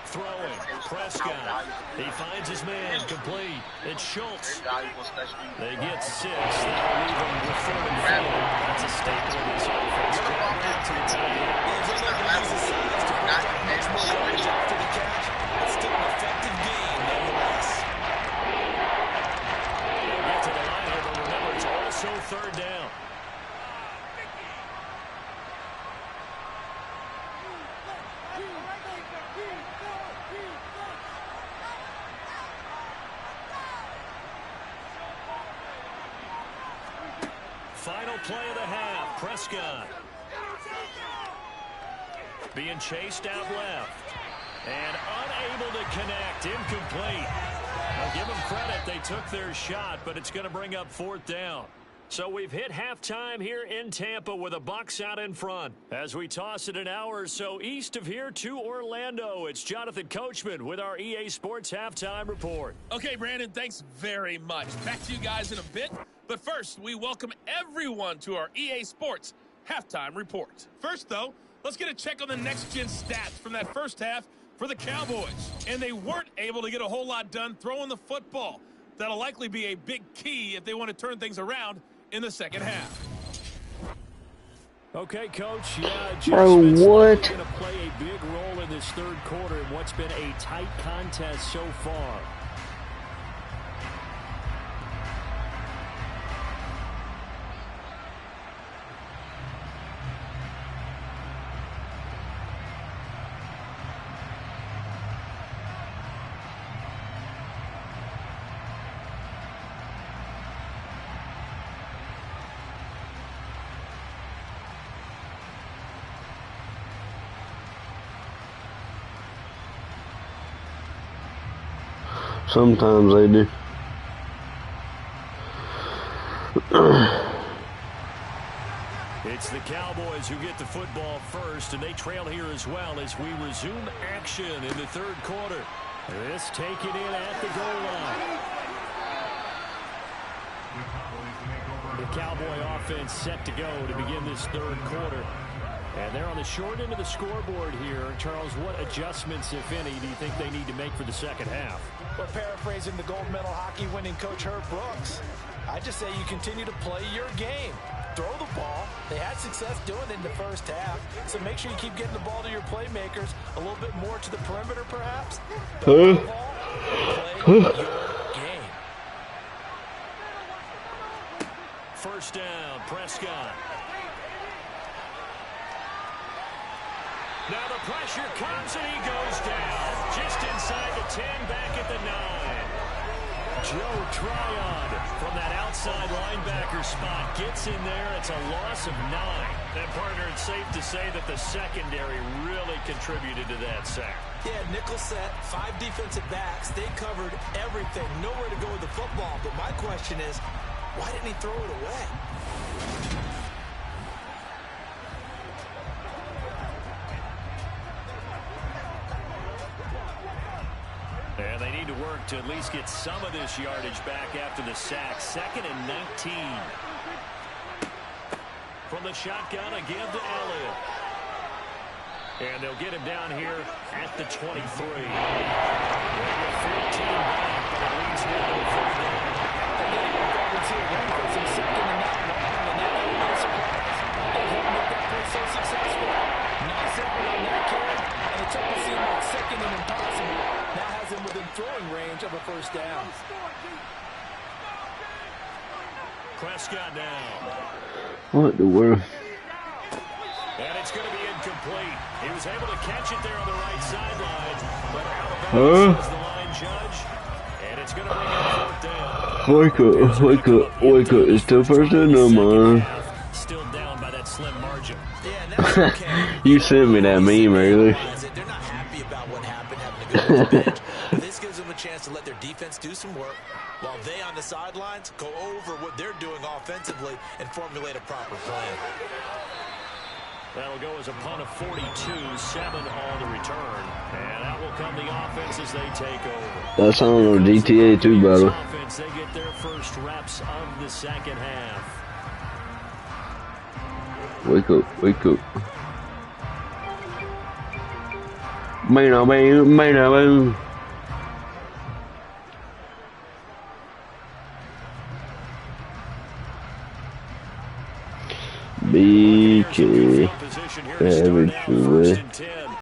Throwing, Prescott. He finds his man, complete. It's Schultz. They get 6. That'll leave him with 3rd and 4. That's a staple of this offense. To the tight end. Much more yards after the catch, but still an effective game nonetheless. They'll get to the line here, but remember, it's also 3rd down. Final play of the half, Prescott. Being chased out left. And unable to connect, incomplete. I'll give them credit, they took their shot, but it's going to bring up 4th down. So we've hit halftime here in Tampa with the Bucs out in front. As we toss it an hour or so east of here to Orlando, it's Jonathan Coachman with our EA Sports Halftime Report. Okay, Brandon, thanks very much. Back to you guys in a bit. But first, we welcome everyone to our EA Sports Halftime Report. First, though, let's get a check on the next-gen stats from that first half for the Cowboys. And they weren't able to get a whole lot done throwing the football. That'll likely be a big key if they want to turn things around in the second half. Okay, Coach. Yeah, Bro, what? Going to play a big role in this 3rd quarter in what's been a tight contest so far. Sometimes they do. It's the Cowboys who get the football first, and they trail here as well as we resume action in the third quarter. This taken in at the goal line. The Cowboy offense set to go to begin this third quarter. And they're on the short end of the scoreboard here. Charles, what adjustments, if any, do you think they need to make for the second half? Well, paraphrasing the gold medal hockey winning coach Herb Brooks, I just say you continue to play your game. Throw the ball. They had success doing it in the first half, so make sure you keep getting the ball to your playmakers a little bit more to the perimeter, perhaps. Play your game. First down, Prescott. Now the pressure comes and he goes down. Just inside the 10, back at the 9. Joe Tryon from that outside linebacker spot gets in there. It's a loss of 9. And partner, it's safe to say that the secondary really contributed to that sack. Yeah, nickel set, 5 defensive backs. They covered everything. Nowhere to go with the football. But my question is, why didn't he throw it away? And they need to work to at least get some of this yardage back after the sack. 2nd and 19. From the shotgun, again to Elliott. And they'll get him down here at the 23. 15 back, but it leads now to 4th down. So successful. Nice effort on that carry, and it took the seem like second and impossible. Now has him within throwing range of a first down. Prescott now. What the world? And it's going to be incomplete. He was able to catch it there on the right sideline, but Alabama says the line judge, and it's going to bring up 4th down. Wake up. It's the first down, man. Still down by that slim margin. Yeah, and that's okay. You sent me that meme earlier. They're not happy about what happened, having to go to the bench. This gives them a chance to let their defense do some work while they on the sidelines go over what they're doing offensively and formulate a proper plan. That'll go as a punt of 42, 7 on the return. And out will come the offense as they take over. That's on GTA 2, brother. Offense, they get their first reps of the second half. Wake up. Man. BK. Savage.